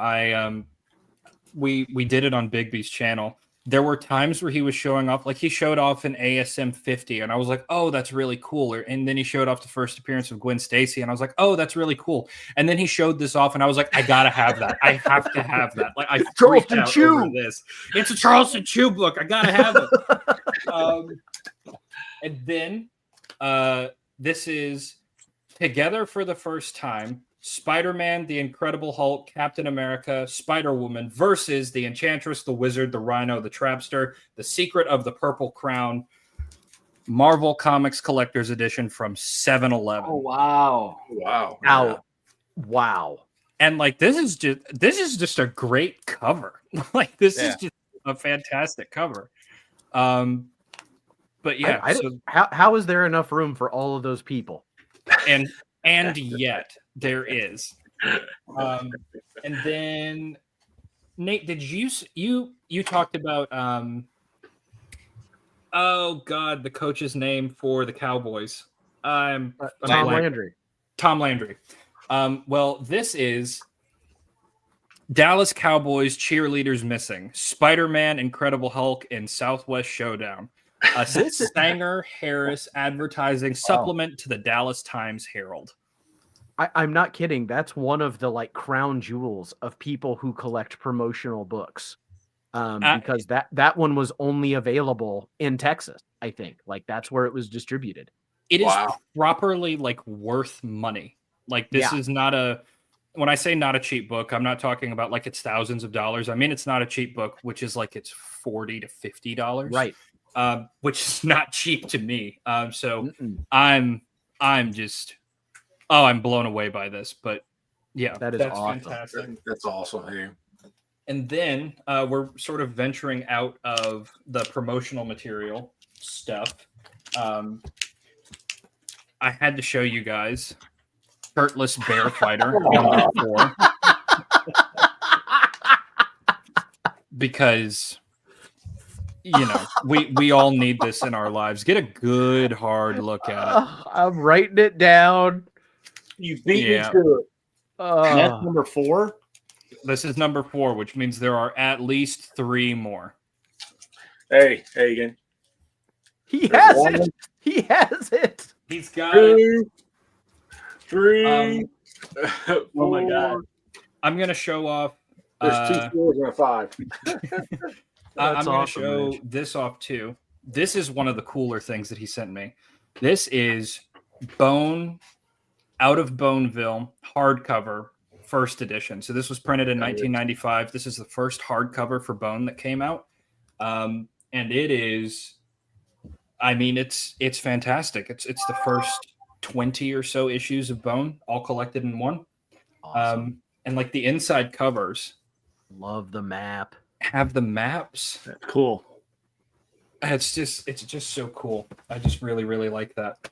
we did it on Bigby's channel. There were times where he was showing off, like he showed off an ASM 50, and I was like, "Oh, that's really cool." And then he showed off the first appearance of Gwen Stacy, and I was like, "Oh, that's really cool." And then he showed this off, and I was like, "I gotta have that. I have to have that." Like I freaked Charleston out Chew. over this. It's a Charleston Chew book. I gotta have it. And then this is together for the first time. Spider-Man, the Incredible Hulk, Captain America, Spider-Woman versus the Enchantress, the Wizard, the Rhino, the Trapster, the Secret of the Purple Crown, Marvel Comics Collector's Edition from 7-Eleven. Oh wow. Wow. Wow. And like this is just a great cover. Like this is just a fantastic cover. But yeah, how is there enough room for all of those people? And yet there is. And then Nate, did you talked about oh god, the coach's name for the Cowboys? Tom Landry. Tom Landry. Well, this is Dallas Cowboys cheerleaders missing, Spider-Man, Incredible Hulk, and Southwest Showdown. A Sanger Harris advertising supplement to the Dallas Times Herald. I'm not kidding. That's one of the like crown jewels of people who collect promotional books. Because that one was only available in Texas, I think. Like that's where it was distributed. It is properly like worth money. Like this is not when I say not a cheap book, I'm not talking about like it's thousands of dollars. I mean it's not a cheap book, which is like it's $40 to $50. Right. Which is not cheap to me. So I'm just I'm blown away by this. But yeah, that's awesome. Fantastic. That's awesome. Hey. And then we're sort of venturing out of the promotional material stuff. I had to show you guys Shirtless Bear Fighter number 4. Because you know, we all need this in our lives. Get a good hard look at it. I'm writing it down. You beat me to it. That's number 4. This is number 4, which means there are at least 3 more. Hey, again. He has it. He has it. He's got 2, 3. Oh my god! I'm gonna show off. There's 2 4s and a 5. I'm going to awesome, show Mitch. this off too. This is one of the cooler things that he sent me. This is Bone, out of Boneville, hardcover, first edition. So this was printed in 1995. This is the first hardcover for Bone that came out. And it is, I mean, it's fantastic. It's the first 20 or so issues of Bone, all collected in one. Awesome. And like the inside covers. Love the map. Have the maps. That's cool. It's just so cool. I just really, really like that.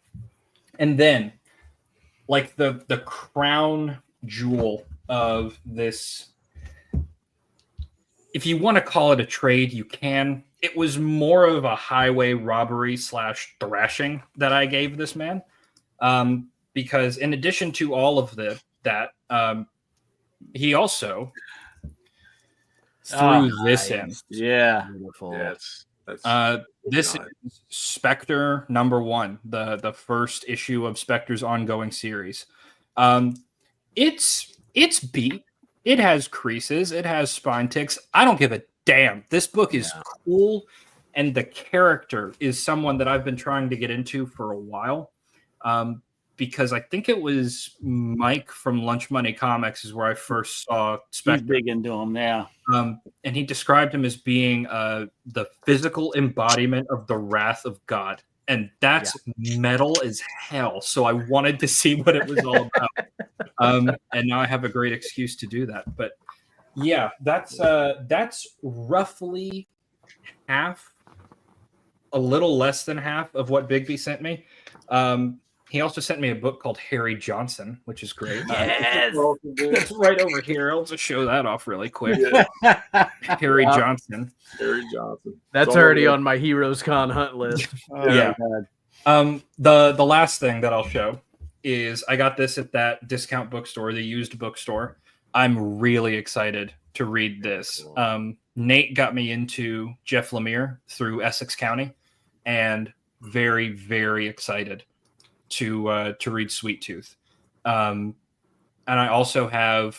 And then like the crown jewel of this, if you want to call it a trade, you can. It was more of a highway robbery / thrashing that I gave this man. Because in addition to all of that, he also threw this in. Yeah. Beautiful. Yeah, that's this is Spectre #1, the first issue of Spectre's ongoing series. It's beat. It has creases. It has spine ticks. I don't give a damn. This book is cool, and the character is someone that I've been trying to get into for a while. Because I think it was Mike from Lunch Money Comics is where I first saw Spectre. He's big into him, yeah. And he described him as being the physical embodiment of the wrath of God. And that's metal as hell. So I wanted to see what it was all about. And now I have a great excuse to do that. But yeah, that's roughly half, a little less than half of what Bigby sent me. He also sent me a book called Harry Johnson, which is great. Yes. It's right over here. I'll just show that off really quick. Harry Johnson. Harry Johnson. That's already on my Heroes Con hunt list. Oh, Yeah. my God. The last thing that I'll show is I got this at that discount bookstore, the used bookstore. I'm really excited to read this. Nate got me into Jeff Lemire through Essex County, and very, very excited to read Sweet Tooth. And I also have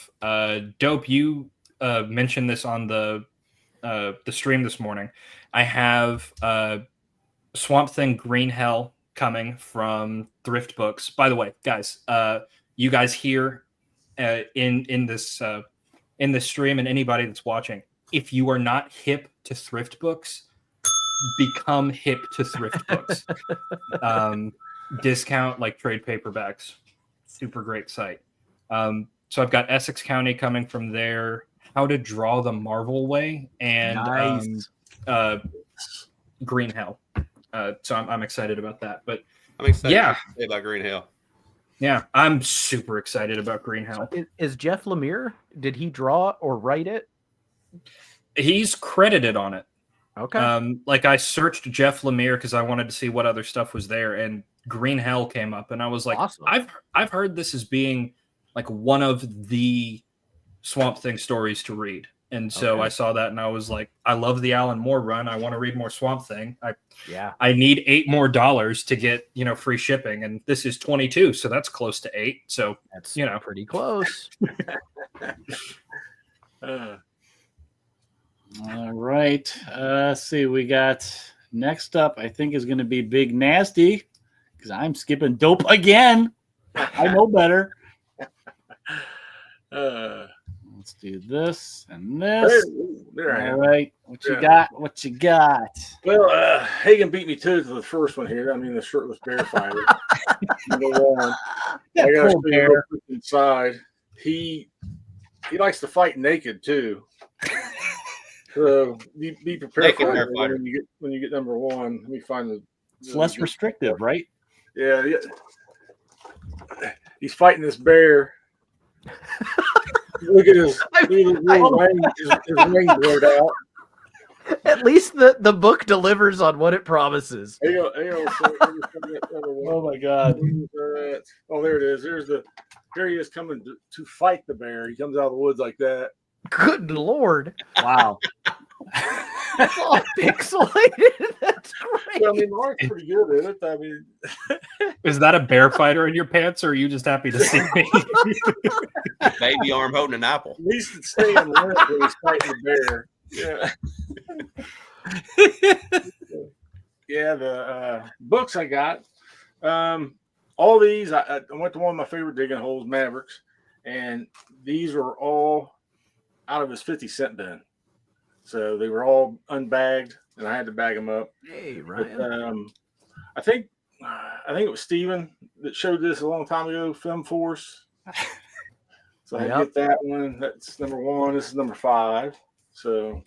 Dope. You mentioned this on the stream this morning. I have Swamp Thing Green Hell coming from Thrift Books. By the way, guys, you guys here in this stream, and anybody that's watching, if you are not hip to Thrift Books, become hip to Thrift Books. Discount like trade paperbacks. Super great site. So I've got Essex County coming from there. How to Draw the Marvel Way and Nice. Green Hell. So I'm excited about that. But I'm excited Yeah. to say about Green Hell. yeah, I'm super excited about Green Hell. Is Jeff Lemire? Did he draw or write it? He's credited on it. Okay. Like I searched Jeff Lemire because I wanted to see what other stuff was there, and Green Hell came up, and I was like, Awesome. I've heard this as being like one of the Swamp Thing stories to read. And so Okay. I saw that and I was like, I love the Alan Moore run. I want to read more Swamp Thing. Yeah. I need $8 more to get, free shipping. And this is 22. So that's close to 8. So, That's you know. pretty close. All right. Let's see. We got next up, I think, is going to be Big Nasty because I'm skipping Dope again. I know better. Let's do this and this. There I All am. right. What you Yeah. got? What you got? Well, Hagen beat me to the first one here. I mean, the shirtless bear fighter. Number one. That I got poor to bear. inside. He likes to fight naked too. So be prepared Naked for bear that fighter. when you get number one. Let me find the. It's less restrictive, right? Yeah. He's fighting this bear. Look at his wing blurred out. At least the book delivers on what it promises. There you go. Oh my God. Oh, there it is. Here he is coming to fight the bear. He comes out of the woods like that. Good Lord. Wow. That's all pixelated. That's great. Well, I mean, Mark's pretty good at it. I mean, Is that a bear fighter in your pants, or are you just happy to see me? Baby arm holding an apple. at least it's staying limp when he's fighting the bear. Yeah. Yeah, the books I got. All these, I went to one of my favorite digging holes, Mavericks, and these were all out of his 50-cent bin. So they were all unbagged, and I had to bag them up. Hey, But, Ryan. I think it was Steven that showed this a long time ago, Film Force. So I had to get that one. That's number one. This is number 5. So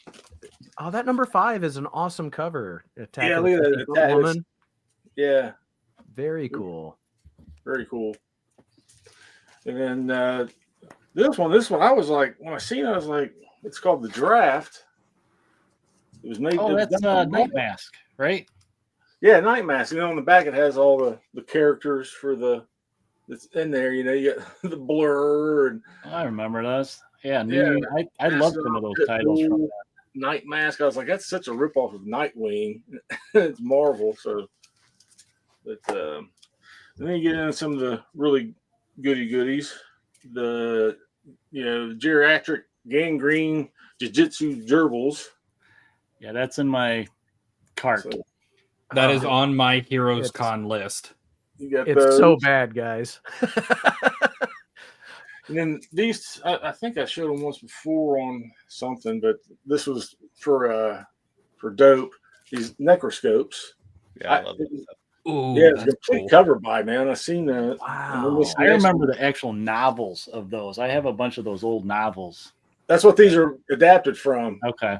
Oh, that number 5 is an awesome cover. Attack yeah, of the look at 50 that. Woman. Yeah, Very cool. very cool. And then this one, I was like, when I seen it, I was like, it's called The Draft. It was made. Oh, that's Night Mask, right? Yeah, Night Mask. You know, on the back it has all the characters for that's in there. You know, you got the blur and I remember those. Yeah, Yeah. I love some of those titles from that. Night Mask. I was like, that's such a ripoff of Nightwing. It's Marvel, so. But then you get into some of the really goodies. The geriatric gangrene jiu-jitsu gerbils. Yeah, that's in my cart. So That is on my Heroes It's- Con list. you got It's those. so bad, guys. And then these, I think I showed them once before on something, but this was for Dope. These necroscopes. Yeah, I love it. Ooh, Yeah, it's a that's complete cool. cover by, man. I seen that. Wow. I remember the actual novels of those. I have a bunch of those old novels. That's what these are adapted from. Okay.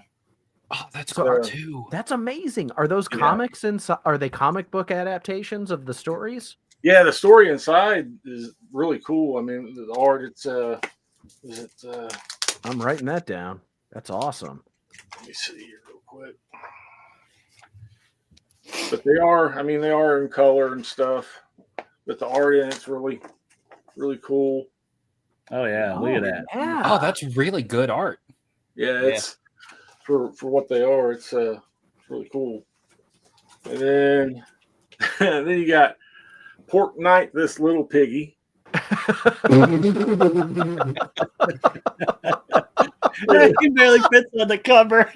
Oh, that's So- cool too. That's amazing. Are those Yeah. comics inside? Are they comic book adaptations of the stories? Yeah, the story inside is really cool. I mean, the art. I'm writing that down. That's awesome. Let me see here real quick. But they are in color and stuff. but the art in it's really, really cool. Oh yeah, look at that. Yeah. Oh, that's really good art. Yeah, it's for what they are. It's really cool. And then then you got Pork Knight, this little piggy. He barely fits on the cover.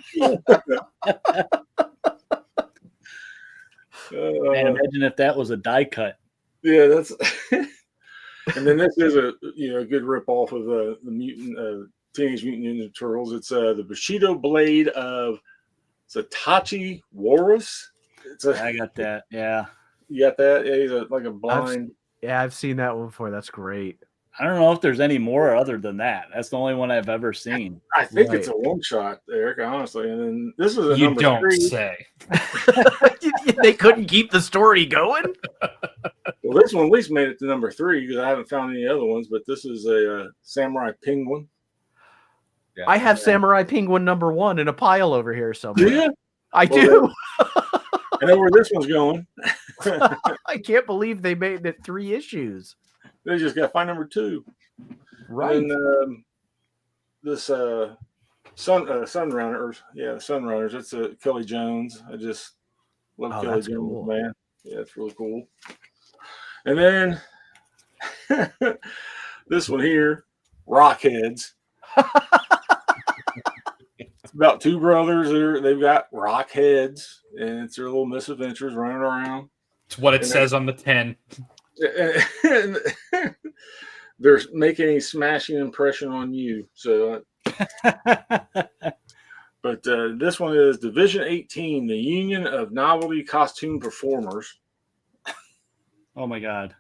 Man, imagine if that was a die cut. Yeah, that's. And then this is a good rip off of the mutant Teenage Mutant Ninja Turtles. It's the Bushido blade of Satoshi Warus. I got that. Yeah. You got that? Yeah, he's like a blind. I've seen that one before. That's great. I don't know if there's any more other than that. That's the only one I've ever seen. I think it's a one shot, Eric, honestly. And then this is a You number don't 3. say. They couldn't keep the story going. Well, this one at least made it to number 3 because I haven't found any other ones. But this is a Samurai Penguin. Yeah. I have Samurai Penguin number 1 in a pile over here somewhere. Yeah, I do. I know where this one's going. I can't believe they made it 3 issues. They just got to find number 2. Right. And this Sunrunners, the Sunrunners. It's Kelly Jones. I just love Kelly that's Jones, cool. man. Yeah, it's really cool. And then this one here, Rockheads. It's about 2 brothers. They've got rock heads, and it's their little misadventures running around. It's what it says on the 10. And they're making a smashing impression on you. So, but this one is Division 18, the Union of Novelty Costume Performers. Oh my God.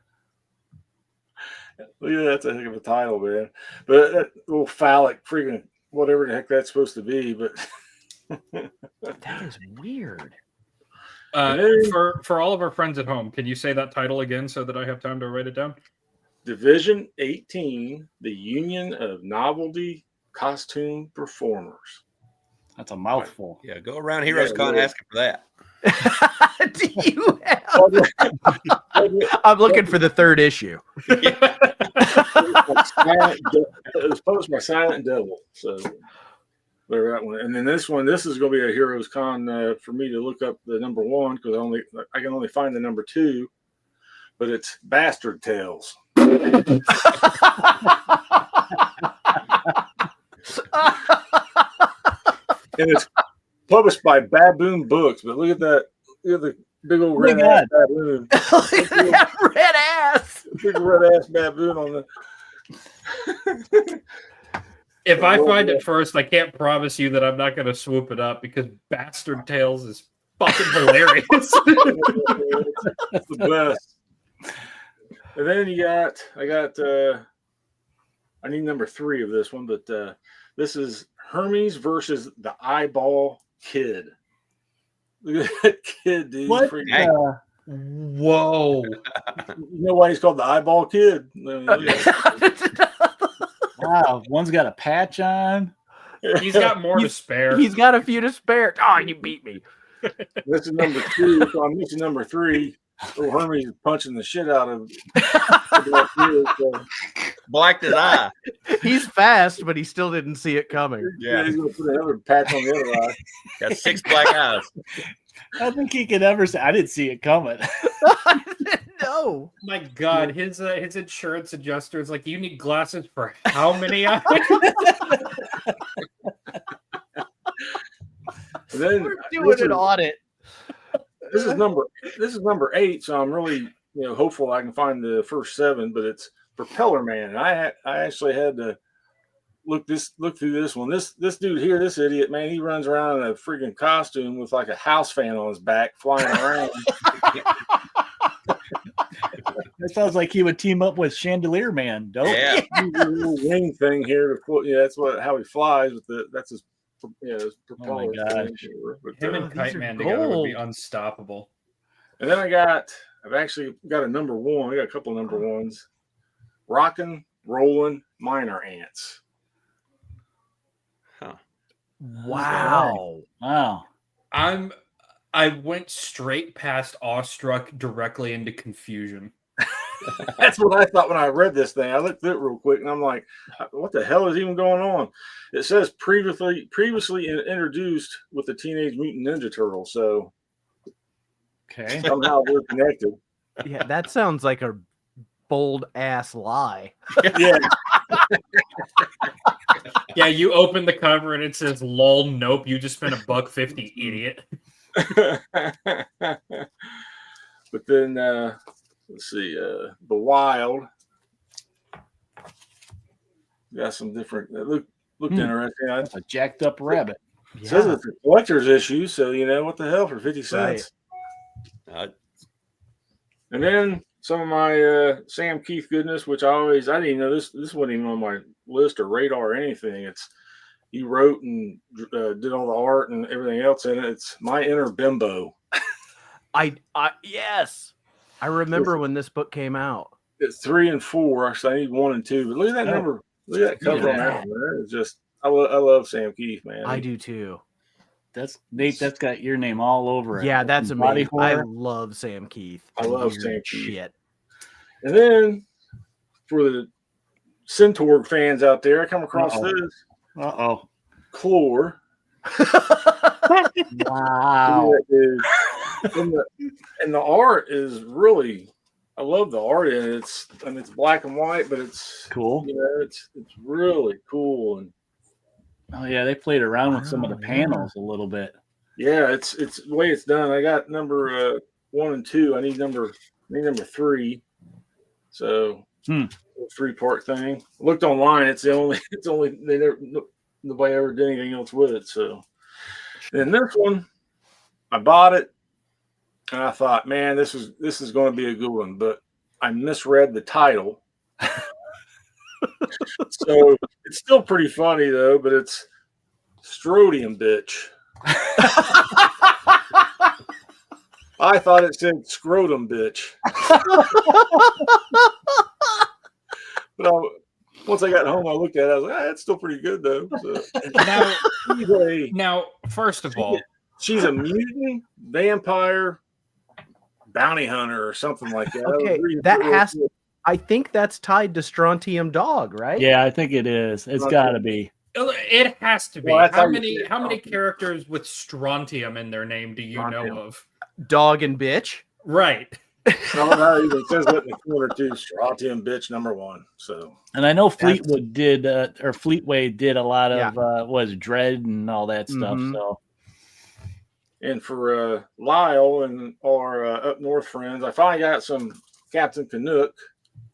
Look at that. That's a heck of a title, man. But that little phallic freaking whatever the heck that's supposed to be. But That is weird. For all of our friends at home, can you say that title again so that I have time to write it down? Division 18, the Union of Novelty Costume Performers. That's a mouthful. Yeah, go around Heroes Con really. asking for that. Do you have... I'm looking for the 3rd issue. It was posted by Silent Devil. So whatever that one. And then this is going to be a Heroes Con for me to look up the number 1 because I can only find the number 2, but it's Bastard Tales. And it's published by Baboon Books. But look at that. Look at the big old red ass baboon. Look at that red ass. Big red ass baboon on the. If I find it first, I can't promise you that I'm not going to swoop it up because Bastard Tales is fucking hilarious. That's the best. And then I need number 3 of this one, but this is Hermes versus the Eyeball Kid. Look at that kid, dude. What? Whoa. You know why he's called the Eyeball Kid? Wow, one's got a patch on. He's got more to spare. He's got a few to spare. Oh, you beat me. This is number 2, so I'm missing number 3. Oh, Hermes is punching the shit out of Blacked his eye. He's fast, but he still didn't see it coming. Yeah, he's gonna put another patch on the other eye. Got 6 black eyes. I don't think he could ever say, I didn't see it coming. No. My God, his insurance adjuster is like, you need glasses for how many eyes? And then We're doing an audit. This is number 8, so I'm really hopeful I can find the first 7. But it's Propeller Man. I actually had to look through this one. This dude here, this idiot, man, he runs around in a freaking costume with like a house fan on his back, flying around. That sounds like he would team up with Chandelier Man. Dope. Yeah. Little wing thing here to put. Yeah, that's how he flies. That's his. His propeller. Oh my God. Him and Kite Man together would be unstoppable. And then I've actually got a number 1. I got a couple of number 1s. Rockin', Rollin', Minor Ants. Huh. Wow. Wow. I went straight past awestruck directly into confusion. That's what I thought when I read this thing. I looked at it real quick, and I'm like, "What the hell is even going on?" It says previously introduced with the Teenage Mutant Ninja Turtles, so Okay. somehow they're connected. Yeah, that sounds like a bold ass lie. Yeah, Yeah, you open the cover and it says "lol, nope, you just spent $1.50, idiot." but then let's see, the Wild got some different. It looked interesting. That's a jacked up rabbit. It says it's a collector's issue, so what the hell for 50 cents. Right. And then some of my Sam Keith goodness, which I didn't even know this wasn't even on my list or radar or anything. He wrote and did all the art and everything else in it. It's My Inner Bimbo. Yes, I remember when this book came out. It's 3 and 4. So I need 1 and 2. But look at that number. Look at that cover on that one. It's just I love Sam Keith, man. I do too. That's Nate. That's got your name all over it. Yeah, that's Body amazing. I horror. love Sam Keith. I love Weird Sam Keith. shit. And then for the Centaur fans out there, I come across this Uh-oh. Chlor. Wow. And the art is really, I love the art in it. It's black and white, but it's Cool. it's really cool. And Oh yeah, they played around with some of the panels a little bit. yeah, it's the way it's done. I got number 1 and 2. I need number 3. So 3-part thing. Looked online. It's the only nobody ever did anything else with it. So and this one, I bought it and I thought, man, this is going to be a good one, but I misread the title. So it's still pretty funny though, but it's Strodium Bitch. I thought it said Scrotum Bitch. But once I got home, I looked at it. I was like, it's still pretty good though. So, Now, first of all, she's a mutant vampire bounty hunter or something like that. Okay, I think that's tied to Strontium Dog, right? Yeah, I think it is. It's got to be. it has to be. Well, that's how how you many say it. characters with strontium in their name do you Strontium. know of? Dog and bitch. Right. No, it says it in the corner too. Strontium Bitch number 1. So And I know Fleetwood did, or Fleetway did a lot of was Dread and all that stuff. Mhm. So and for Lyle and our up north friends, I finally got some Captain Canuck.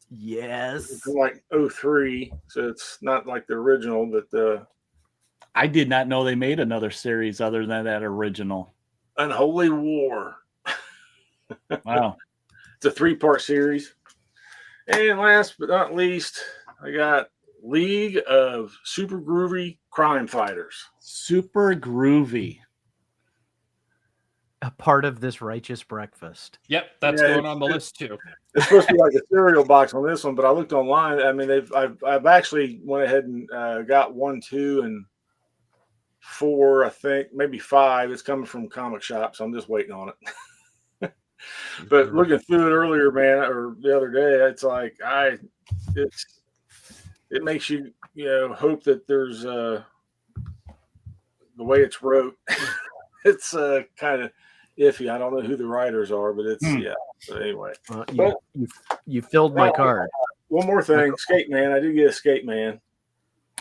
Yes. From like 03, so it's not like the original, but I did not know they made another series other than that original. Unholy War. Wow. It's a 3-part series. And last but not least, I got League of Super Groovy Crime Fighters. Super groovy. A part of this righteous breakfast. Yep, that's Yeah, going on the list too. It's supposed to be like a cereal box on this one, but I looked online. I mean, I've actually went ahead and got 1, 2, and 4. I think maybe 5. It's coming from Comic Shop, so I'm just waiting on it. But looking through it earlier, man, or the other day, it's like it makes you hope that there's the way it's wrote. It's kind of iffy. I don't know who the writers are, but it's So anyway, you filled my card. One more thing, Skate Man. I did get a Skate Man.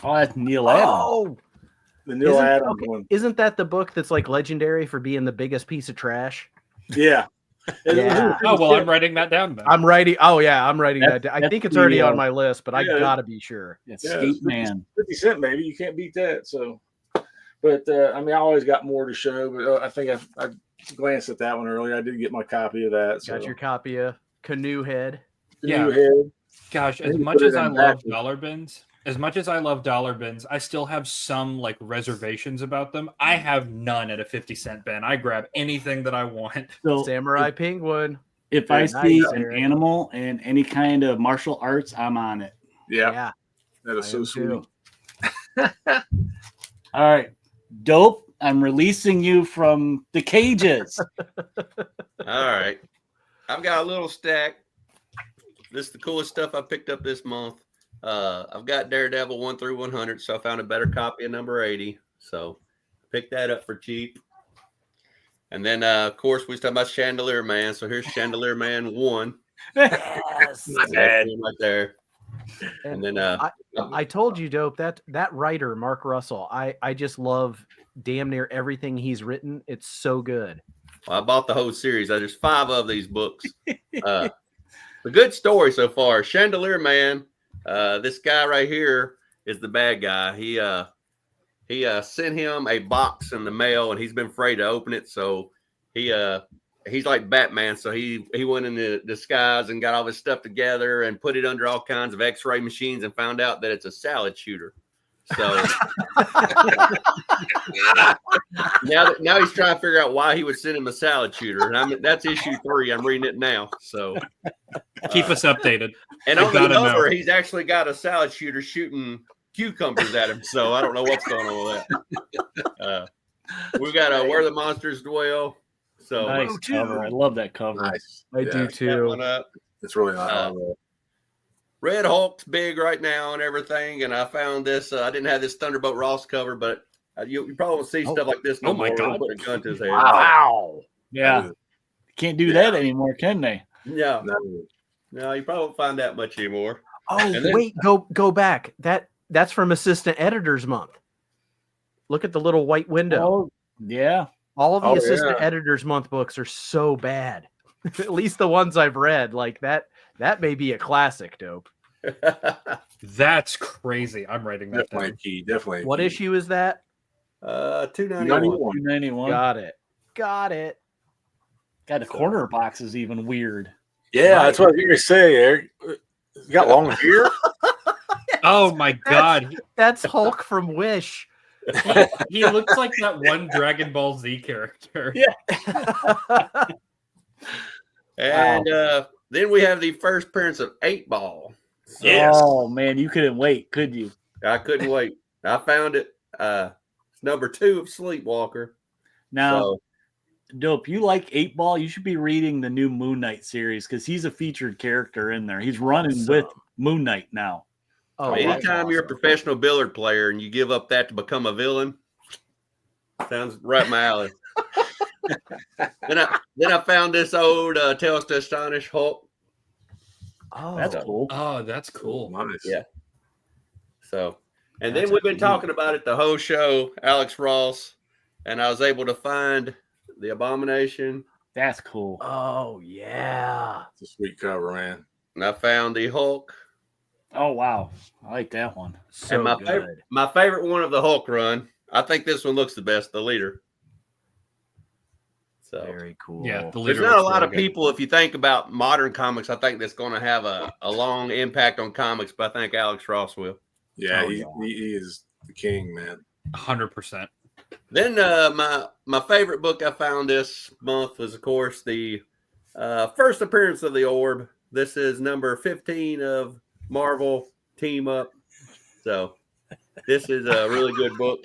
Oh, that's Neil Adams. Oh, The Neil Adams one. Isn't that the book that's like legendary for being the biggest piece of trash? Yeah. Yeah. Oh well, I'm writing that down then. I'm writing. Oh yeah, I'm writing that down. I that's think it's the, already on my list, but I yeah. gotta be sure. It's Yeah, Skate it's 50 Man. 50 cent, baby. You can't beat that. So, but I mean, I always got more to show. But I think I glanced at that one earlier. I did get my copy of that. So. Got your copy of Canoe Head. Yeah. New head. Gosh, I as think much put it as I in love backwards. dollar bins, I still have some like reservations about them. I have none at a 50-cent bin. I grab anything that I want. So Samurai Penguin. if I Nice, see an Eric. animal and any kind of martial arts, I'm on it. Yeah, that is I so am sweet. too. All right. Dope. I'm releasing you from the cages. All right. I've got a little stack this is the coolest stuff I picked up this month. I've got Daredevil 1 through 100, so I found a better copy of number 80. So picked that up for cheap. And then, of course, we was talking about Chandelier Man. So here's Chandelier Man 1. Yes. My bad. Right there. And then I told you, Dope, that writer, Mark Russell, I just love damn near everything he's written. It's so good. I bought the whole series. There's 5 of these books. A good story so far. Chandelier Man. This guy right here is the bad guy. He sent him a box in the mail, and he's been afraid to open it. So he's like Batman. So he went into disguise and got all his stuff together and put it under all kinds of X-ray machines and found out that it's a salad shooter. So now he's trying to figure out why he would send him a salad shooter. And that's issue 3. I'm reading it now. So Keep us updated. and We on the gotta know. cover, he's actually got a salad shooter shooting cucumbers at him. So I don't know what's going on with that. We've got Where the Monsters Dwell. So Nice cover. I love that cover. Nice. I do that too. one up. It's really not. Red Hulk's big right now and everything. And I found this. I didn't have this Thunderbolt Ross cover, but you probably won't see stuff like this no Oh my more. God. Put a gun to his head. Wow. Yeah. Can't do that anymore, can they? Yeah. No. No, you probably won't find that much anymore. Oh, And then- wait, go back. That's from Assistant Editors Month. Look at the little white window. Oh, yeah. All of the Oh, Assistant yeah. Editors Month books are so bad. At least the ones I've read, like that may be a classic, Dope. That's crazy. I'm writing that Definitely a down. key. Definitely. a What key. issue is that? 291. 291. Got it. God, the corner box is even weird. Yeah, that's what I was going to say, Eric. You got long hair? Oh my God. That's Hulk from Wish. He looks like that one Dragon Ball Z character. Yeah. And then we have the first appearance of 8-Ball. So Yes. Oh, man. You couldn't wait, could you? I couldn't wait. I found it. It's number 2 of Sleepwalker. Now, So, Dope, you like 8-Ball? You should be reading the new Moon Knight series because he's a featured character in there. He's running with Moon Knight now. Oh, anytime you're a professional billiard player and you give up that to become a villain, sounds right up my alley. Then I found this old Tales to Astonish Hulk. Oh, That's cool. Oh, that's cool. Nice. Yeah. So, and That's then we've been cool. talking about it the whole show, Alex Ross, and I was able to find the Abomination, That's cool. Oh, yeah. It's a sweet cover, man. and I found the Hulk. Oh, wow. I like that one. So and my good. favorite one of the Hulk run, I think this one looks the best, the leader. So Very cool. Yeah, the there's leader not a looks lot really of good. people, if you think about modern comics, I think that's going to have a long impact on comics, but I think Alex Ross will. Yeah, Oh, he, yeah. he is the king, man. 100%. Then my favorite book I found this month was, of course, the first appearance of the Orb. This is number 15 of Marvel Team Up. So this is a really good book.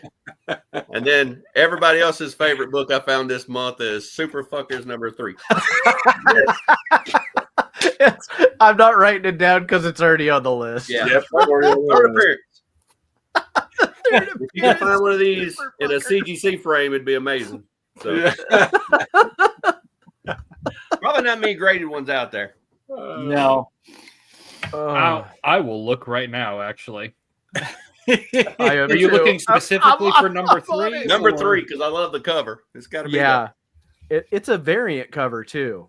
And then everybody else's favorite book I found this month is Super Fuckers number 3. I'm not writing it down because it's already on the list. Yeah. Yep. Third appearance. If you can find one of these in a CGC frame, it'd be amazing. So probably not many graded ones out there. No. I will look right now, actually. Are Are you looking specifically for number 3? Number 3, because I love the cover. It's got to be Yeah. It's a variant cover too.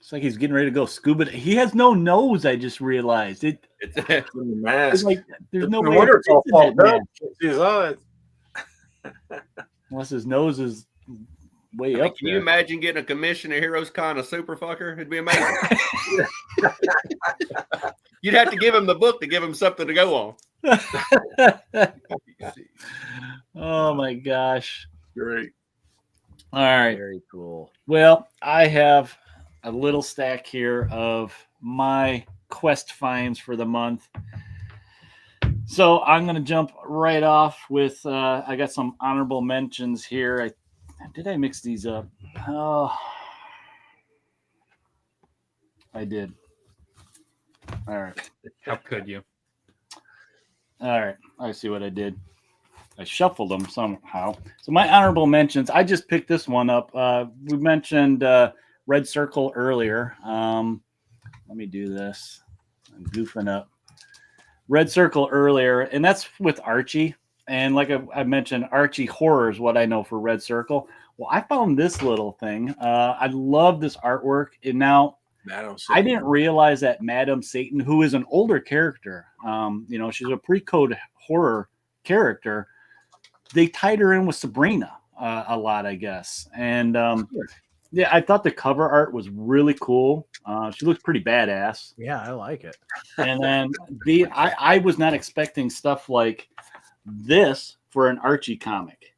It's like he's getting ready to go scuba. He has no nose, I just realized. It's It's Mask. like there's no No way wonder of it's all fixing fogged that up. man. Can't see his eyes. Unless his nose is way Hey, up can you there. imagine getting a commission at Heroes Con, a super fucker? It'd be amazing. You'd have to give him the book to give him something to go on. Oh my gosh. Great. All right. Very cool. Well, I have a little stack here of my quest finds for the month. So I'm going to jump right off with, I got some honorable mentions here. Did I mix these up? Oh, I did. All right. How could you? All right. I see what I did. I shuffled them somehow. So my honorable mentions, I just picked this one up. We mentioned Red Circle earlier. Let me do this. I'm goofing up. Red Circle earlier, and that's with Archie. And like I mentioned, Archie horror is what I know for Red Circle. Well, I found this little thing. I love this artwork. And now I didn't realize that Madame Satan, who is an older character, she's a pre-code horror character. They tied her in with Sabrina a lot, I guess. And yeah, I thought the cover art was really cool. She looks pretty badass. Yeah, I like it. And then I was not expecting stuff like this for an Archie comic.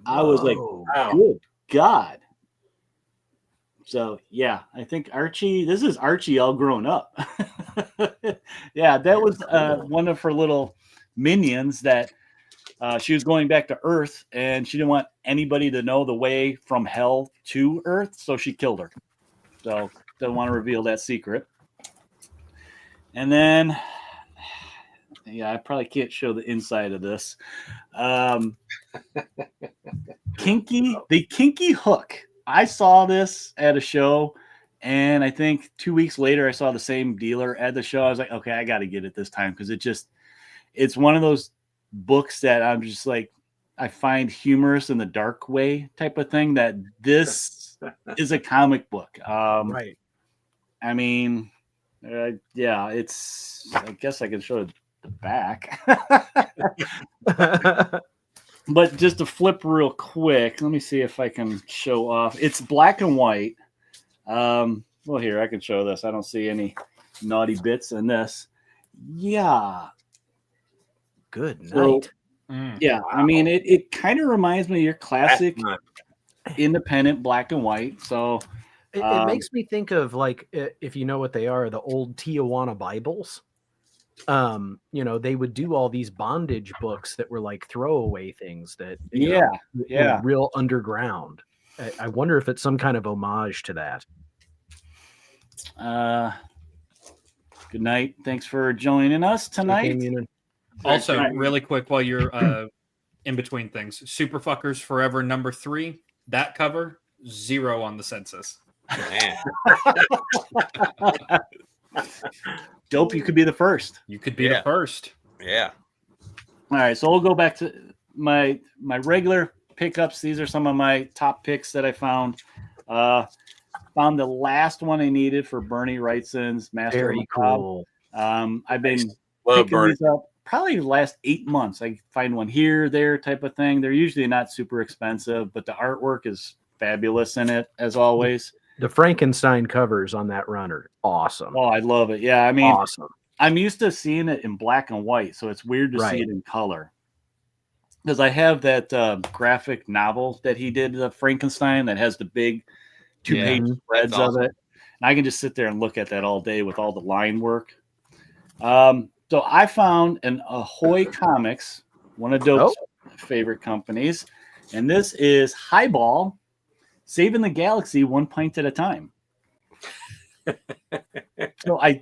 I was like, good God. So yeah, I think Archie, this is Archie all grown up. Yeah, that was one of her little minions that she was going back to Earth, and she didn't want anybody to know the way from hell to Earth, so she killed her. So don't want to reveal that secret. And then, yeah, I probably can't show the inside of this. The Kinky Hook. I saw this at a show, and I think 2 weeks later I saw the same dealer at the show. I was like, okay, I got to get it this time because it's one of those books that I'm just like, I find humorous in the dark way type of thing, that this is a comic book. Right. I mean, yeah, I guess I can show the back. But just to flip real quick, let me see if I can show off. It's black and white. Well, here, I can show this. I don't see any naughty bits in this. Yeah. Good night. So, yeah, I mean, it kind of reminds me of your classic independent black and white. So it makes me think of, like, if you know what they are, the old Tijuana Bibles. They would do all these bondage books that were like throwaway things that were real underground. I wonder if it's some kind of homage to that. Good night. Thanks for joining us tonight. Also, really quick while you're in between things, Superfuckers Forever #3, that cover, 0 on the census. Man. Dope, you could be the first. You could be the first. Yeah. All right, so we'll go back to my regular pickups. These are some of my top picks that I found. Found the last one I needed for Bernie Wrightson's Master Very of Macabre. cool. I've been Love picking Bernie. these up probably the last 8 months. I find one here, there type of thing. They're usually not super expensive, but the artwork is fabulous in it, as always. The Frankenstein covers on that run are awesome. Oh, I love it. Yeah, I mean, awesome. I'm used to seeing it in black and white, so it's weird to see it in color. Because I have that graphic novel that he did, the Frankenstein, that has the big 2-page spreads of it. And I can just sit there and look at that all day with all the line work. So I found an Ahoy Comics, one of Dope's favorite companies. And this is Highball, Saving the Galaxy One Pint at a Time. So I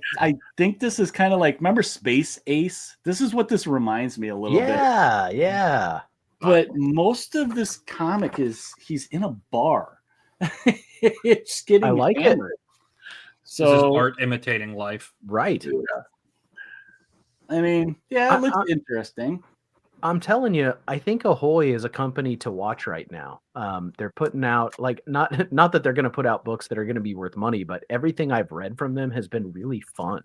think this is kind of like, remember Space Ace? This is what this reminds me a little bit. Yeah. But most of this comic is he's in a bar. It's getting I like hammered. So this is art imitating life. Right. I mean, yeah, it looks interesting. I'm telling you, I think Ahoy is a company to watch right now. They're putting out, like, not that they're going to put out books that are going to be worth money, but everything I've read from them has been really fun.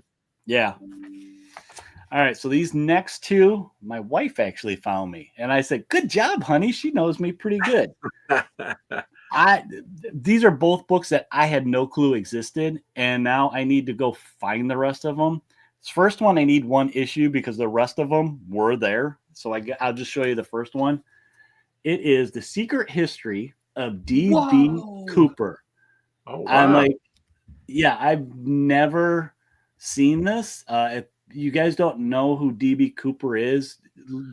Yeah. All right, so these next two, my wife actually found me, and I said, "Good job, honey. She knows me pretty good." These are both books that I had no clue existed, and now I need to go find the rest of them. This first one, I need one issue because the rest of them were there. So I'll just show you the first one. It is The Secret History of D.B. Cooper. Oh, wow. I'm like, yeah, I've never seen this. If you guys don't know who D.B. Cooper is,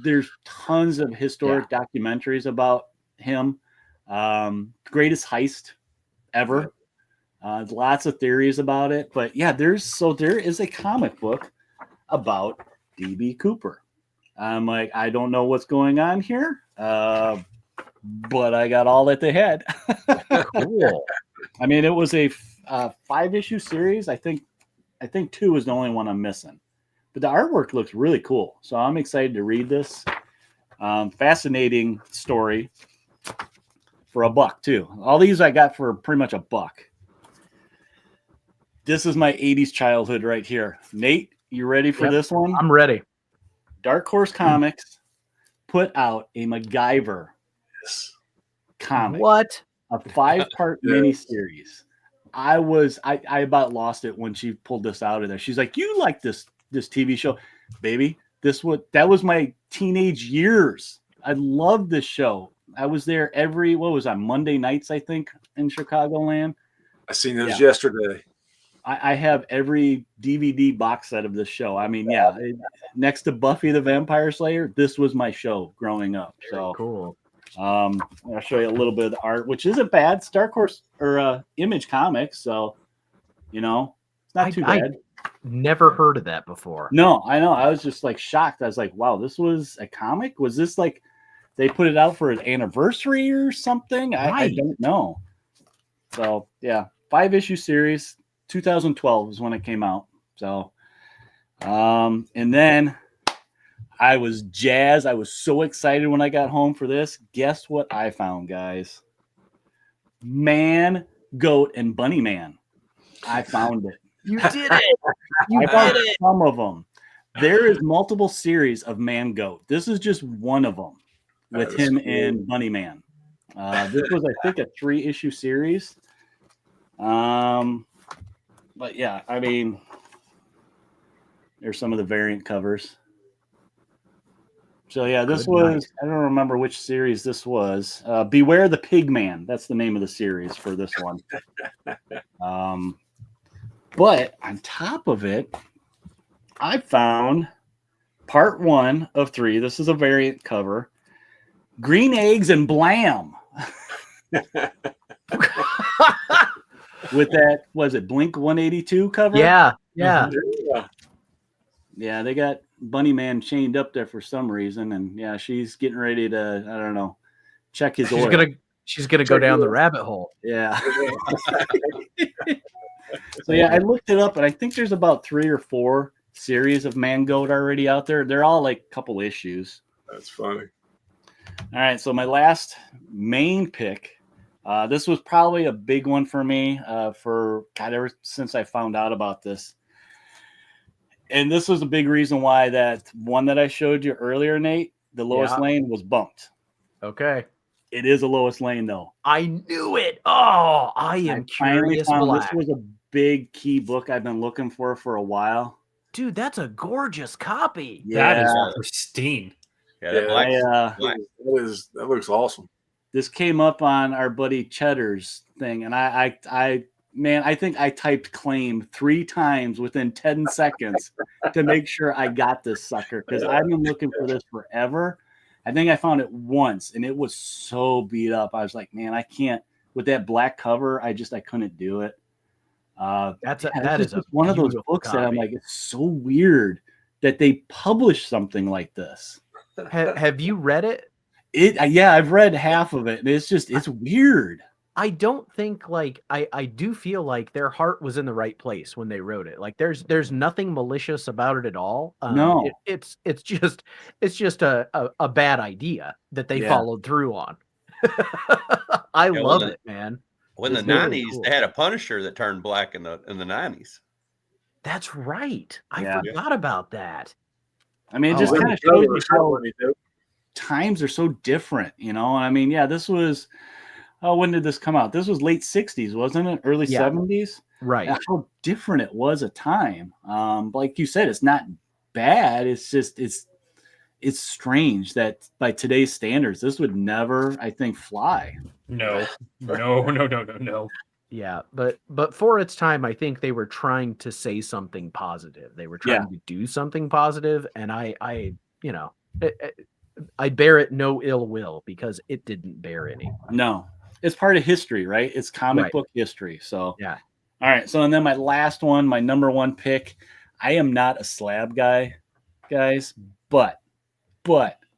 there's tons of historic documentaries about him. Greatest heist ever. Lots of theories about it, but yeah, there is a comic book about DB Cooper. I'm like, I don't know what's going on here, but I got all that they had. Cool. I mean, it was a 5-issue series. I think 2 is the only one I'm missing, but the artwork looks really cool. So I'm excited to read this. Fascinating story for $1 too. All these I got for pretty much $1. This is my 80s childhood right here. Nate, you ready for this one? I'm ready. Dark Horse Comics put out a MacGyver comic. What? A 5-part miniseries. I about lost it when she pulled this out of there. She's like, "You like this TV show, baby? That was my teenage years. I loved this show. I was there Monday nights, I think, in Chicagoland. I seen those yesterday. I have every DVD box set of this show. I mean, next to Buffy the Vampire Slayer, this was my show growing up. So cool. I'll show you a little bit of the art, which isn't bad. It's Dark Horse or Image Comics, so it's not too bad. Never heard of that before. No, I know. I was just like shocked. I was like, wow, this was a comic? Was this like they put it out for an anniversary or something? I don't know. So yeah, 5-issue series. 2012 is when it came out. So, and then I was jazzed. I was so excited when I got home for this. Guess what I found, guys? Man, Goat, and Bunny Man. I found it. You did it. You found did it. some of them. There is multiple series of Man Goat. This is just one of them with him and Bunny Man. This was, I think, a 3-issue series. But yeah, I mean, there's some of the variant covers. So yeah, this was, I don't remember which series this was. Beware the Pigman. That's the name of the series for this one. But on top of it, I found part 1 of 3. This is a variant cover. Green Eggs and Blam. With that, was it Blink 182 cover? Yeah. Yeah, they got Bunny Man chained up there for some reason, and yeah, she's getting ready to, I don't know, check his oil. She's gonna go down the rabbit hole. Yeah. So yeah, I looked it up, and I think there's about 3 or 4 series of Man Goat already out there. They're all like a couple issues. That's funny. All right, so my last main pick. This was probably a big one for me ever since I found out about this. And this was a big reason why that one that I showed you earlier, Nate, the Lois Lane was bumped. Okay. It is a Lois Lane, though. I knew it. Oh, I am curious. This was a big key book I've been looking for a while. Dude, that's a gorgeous copy. Yeah. That is pristine. Yeah, that that looks awesome. This came up on our buddy Cheddar's thing, and I think I typed claim 3 times within 10 seconds to make sure I got this sucker, because I've been looking for this forever. I think I found it once, and it was so beat up. I was like, man, I can't with that black cover. I couldn't do it. That is one of those books copy. That I'm like, it's so weird that they publish something like this. Have you read it? Yeah, I've read half of it, and it's weird. I don't think I do feel like their heart was in the right place when they wrote it. Like there's nothing malicious about it at all. No, it's just a bad idea that they followed through on. I love it, man. When the 90s, cool. They had a Punisher that turned black in the 90s. That's right. I forgot about that. I mean, it just kind of shows you how times are so different, I mean, this was, when did this come out? This was late 60s, wasn't it? Early 70s? Right. And how different it was a time. Like you said, it's not bad. It's just, it's strange that by today's standards, this would never, I think, fly. No. Yeah, but for its time, I think they were trying to say something positive. They were trying to do something positive, and I bear it no ill will because it didn't bear any. No, it's part of history, right? It's comic book history. So All right. So, and then my last one, my number one pick. I am not a slab guy, guys, but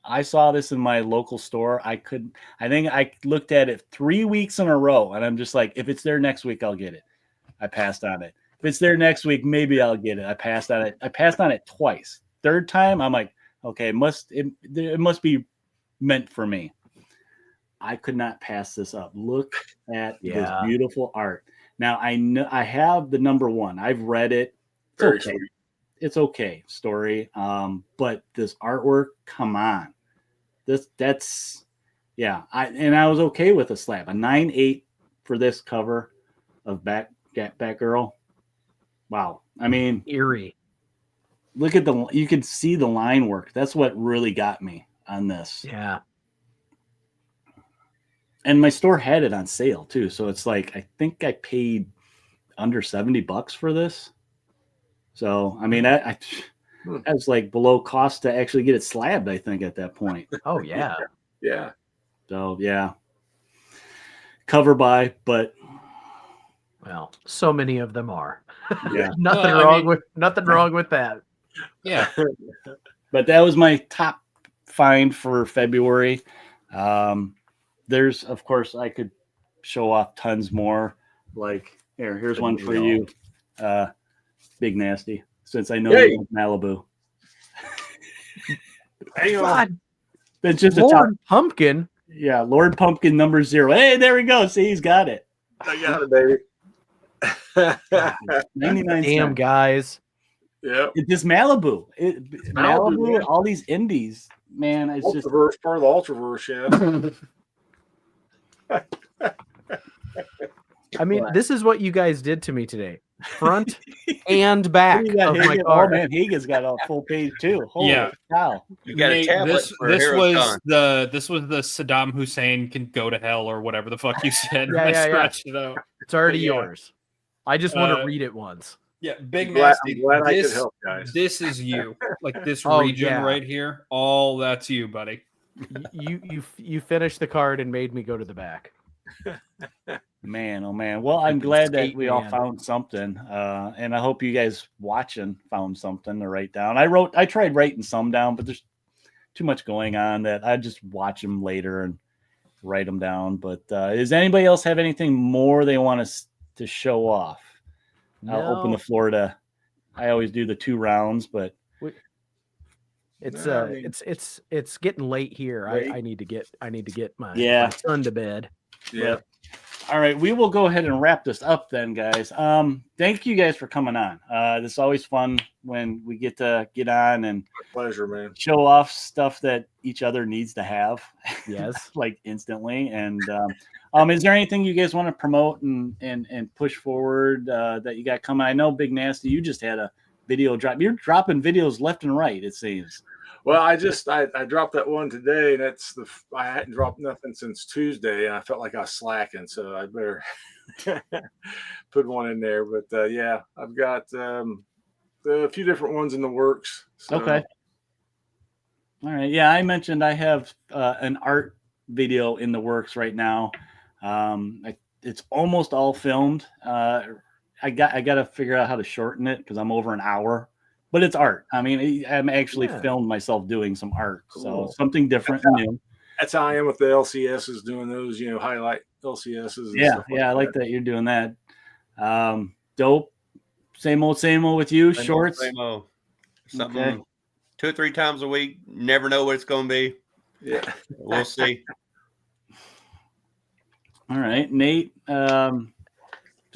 I saw this in my local store. I think I looked at it 3 weeks in a row, and I'm just like, if it's there next week, I'll get it. I passed on it. If it's there next week, maybe I'll get it. I passed on it. I passed on it twice. Third time, I'm like, okay, it must be meant for me. I could not pass this up. Look at this beautiful art. Now I know I have the number one. I've read it. It's Very okay. sweet. It's okay story. But this artwork, come on. That's I was okay with a slab. A 9.8 for this cover of Batgirl. Wow. I mean, Eerie. look at you can see the line work. That's what really got me on this. Yeah. And my store had it on sale too. So it's like, I think I paid under $70 for this. So, I mean, I was like below cost to actually get it slabbed, I think, at that point. Oh, yeah. Yeah. So, yeah. Cover by, but Well, so many of them are. yeah. nothing wrong with that. Yeah. But that was my top find for February. There's, of course, I could show off tons more. Like, here's one for you, Big Nasty, since I know you like Malibu. Hang on. God, It's just a top. Lord Pumpkin. Yeah, Lord Pumpkin number 0. Hey, there we go. See, he's got it. I got it, baby. 99 Damn, cents. guys. Yep. It's just Malibu. Malibu, Malibu, man. all these indies, man. It's just Ultraverse, part of the Ultraverse, yeah. I mean, this is what you guys did to me today. Front and back You got of my Hagen. car. Oh man, Hagen's got a full page too. Holy Yeah. cow. You got Nate, a tablet this for this Hero was Con. this was the Saddam Hussein can go to hell or whatever the fuck you said. Yeah, I yeah. scratched it out. It's already Yeah. yours. I just want to Uh, read it once. Yeah, Big I'm glad Nasty. I could This, help, guys. this is you. Like this Oh, region yeah. right here. All that's you, buddy. You finished the card and made me go to the back. Man, oh man. Well, I'm glad that Skate we all man. found something. And I hope you guys watching found something to write down. I tried writing some down, but there's too much going on that I just watch them later and write them down. But does anybody else have anything more they want us to show off? I'll open the floor to. I always do the 2 rounds, but It's No, I mean- it's getting late here. Late. I need to get my Yeah. my son to bed. Yeah. all right, we will go ahead and wrap this up then, guys. Thank you guys for coming on. This is always fun when we get to get on and Pleasure, man. show off stuff that each other needs to have. Yes. Like instantly. And is there anything you guys want to promote and push forward that you got coming? I know Big Nasty, you just had a video drop. You're dropping videos left and right, it seems. Well, I dropped that one today, and I hadn't dropped nothing since Tuesday, and I felt like I was slacking, so I better put one in there. But yeah, I've got a few different ones in the works. So. Okay. All right. Yeah, I mentioned I have an art video in the works right now. It's almost all filmed. I got to figure out how to shorten it because I'm over an hour. But it's art. I mean, I'm actually filmed myself doing some art, so something different and new. That's how I am with the LCSs, doing those, highlight LCSs. And Yeah, stuff I like that you're doing that. Dope. Same old with you. Shorts. Same old. Something Okay. 2 or 3 times a week. Never know what it's going to be. Yeah. We'll see. All right, Nate.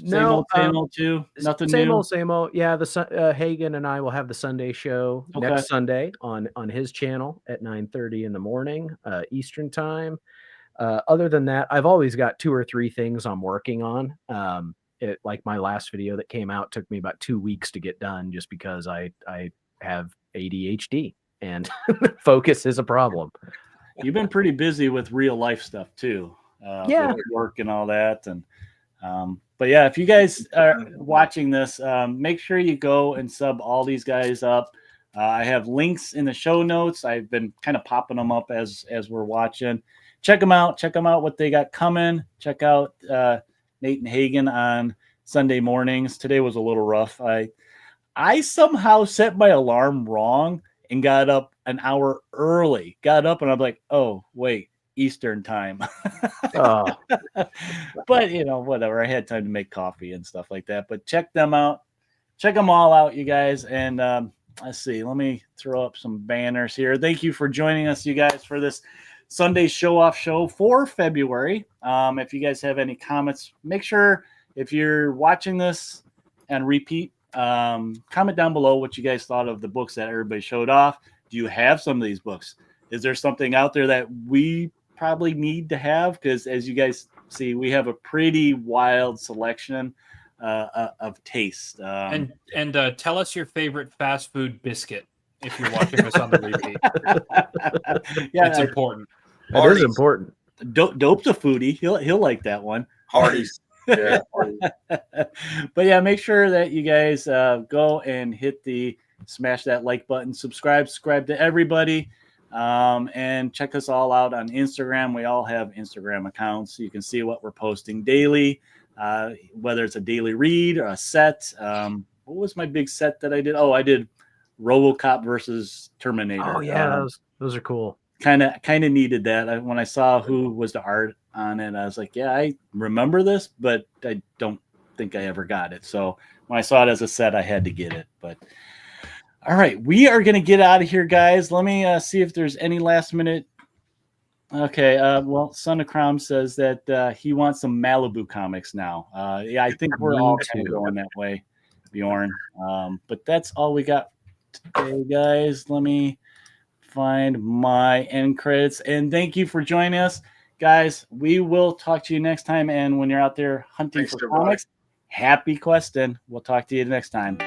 Same old too. Nothing Same new. old, same old. Yeah, Hagen and I will have the Sunday show next Sunday on his channel at 9:30 in the morning Eastern time. Other than that, I've always got 2 or 3 things I'm working on. Like my last video that came out took me about 2 weeks to get done just because I have ADHD and focus is a problem. You've been pretty busy with real life stuff too. With work and all that. And but yeah, if you guys are watching this, make sure you go and sub all these guys up. I have links in the show notes. I've been kind of popping them up as we're watching. Check them out. Check them out what they got coming. Check out Nate and Hagen on Sunday mornings. Today was a little rough. I somehow set my alarm wrong and got up an hour early. Got up and I'm like, oh, wait, Eastern time. Oh, But, whatever. I had time to make coffee and stuff like that. But check them out. Check them all out, you guys. And let's see. Let me throw up some banners here. Thank you for joining us, you guys, for this Sunday show-off show for February. If you guys have any comments, make sure if you're watching this and repeat, comment down below what you guys thought of the books that everybody showed off. Do you have some of these books? Is there something out there that we probably need to have? Because as you guys see, we have a pretty wild selection of taste. And tell us your favorite fast food biscuit if you're watching this on the repeat. Yeah, it's important. that is important. Dope's a foodie. He'll like that one. Hardee's. Yeah. But yeah, make sure that you guys go and smash that like button, subscribe to everybody, and check us all out on Instagram. We all have Instagram accounts, so you can see what we're posting daily, whether it's a daily read or a set. What was my big set that I did? Oh, I did RoboCop versus Terminator. Oh yeah, those are cool. Kind of needed that. When I saw who was the art on it, I was like, yeah, I remember this, but I don't think I ever got it. So when I saw it as a set, I had to get it. But all right, we are going to get out of here, guys. Let me see if there's any last minute. Okay, well, Son of Crown says that he wants some Malibu comics now. Yeah, I think we're all kind of going that way, Bjorn. But that's all we got today, guys. Let me find my end credits, and thank you for joining us, guys. We will talk to you next time, and when you're out there hunting for comics, happy questing. We'll talk to you next time.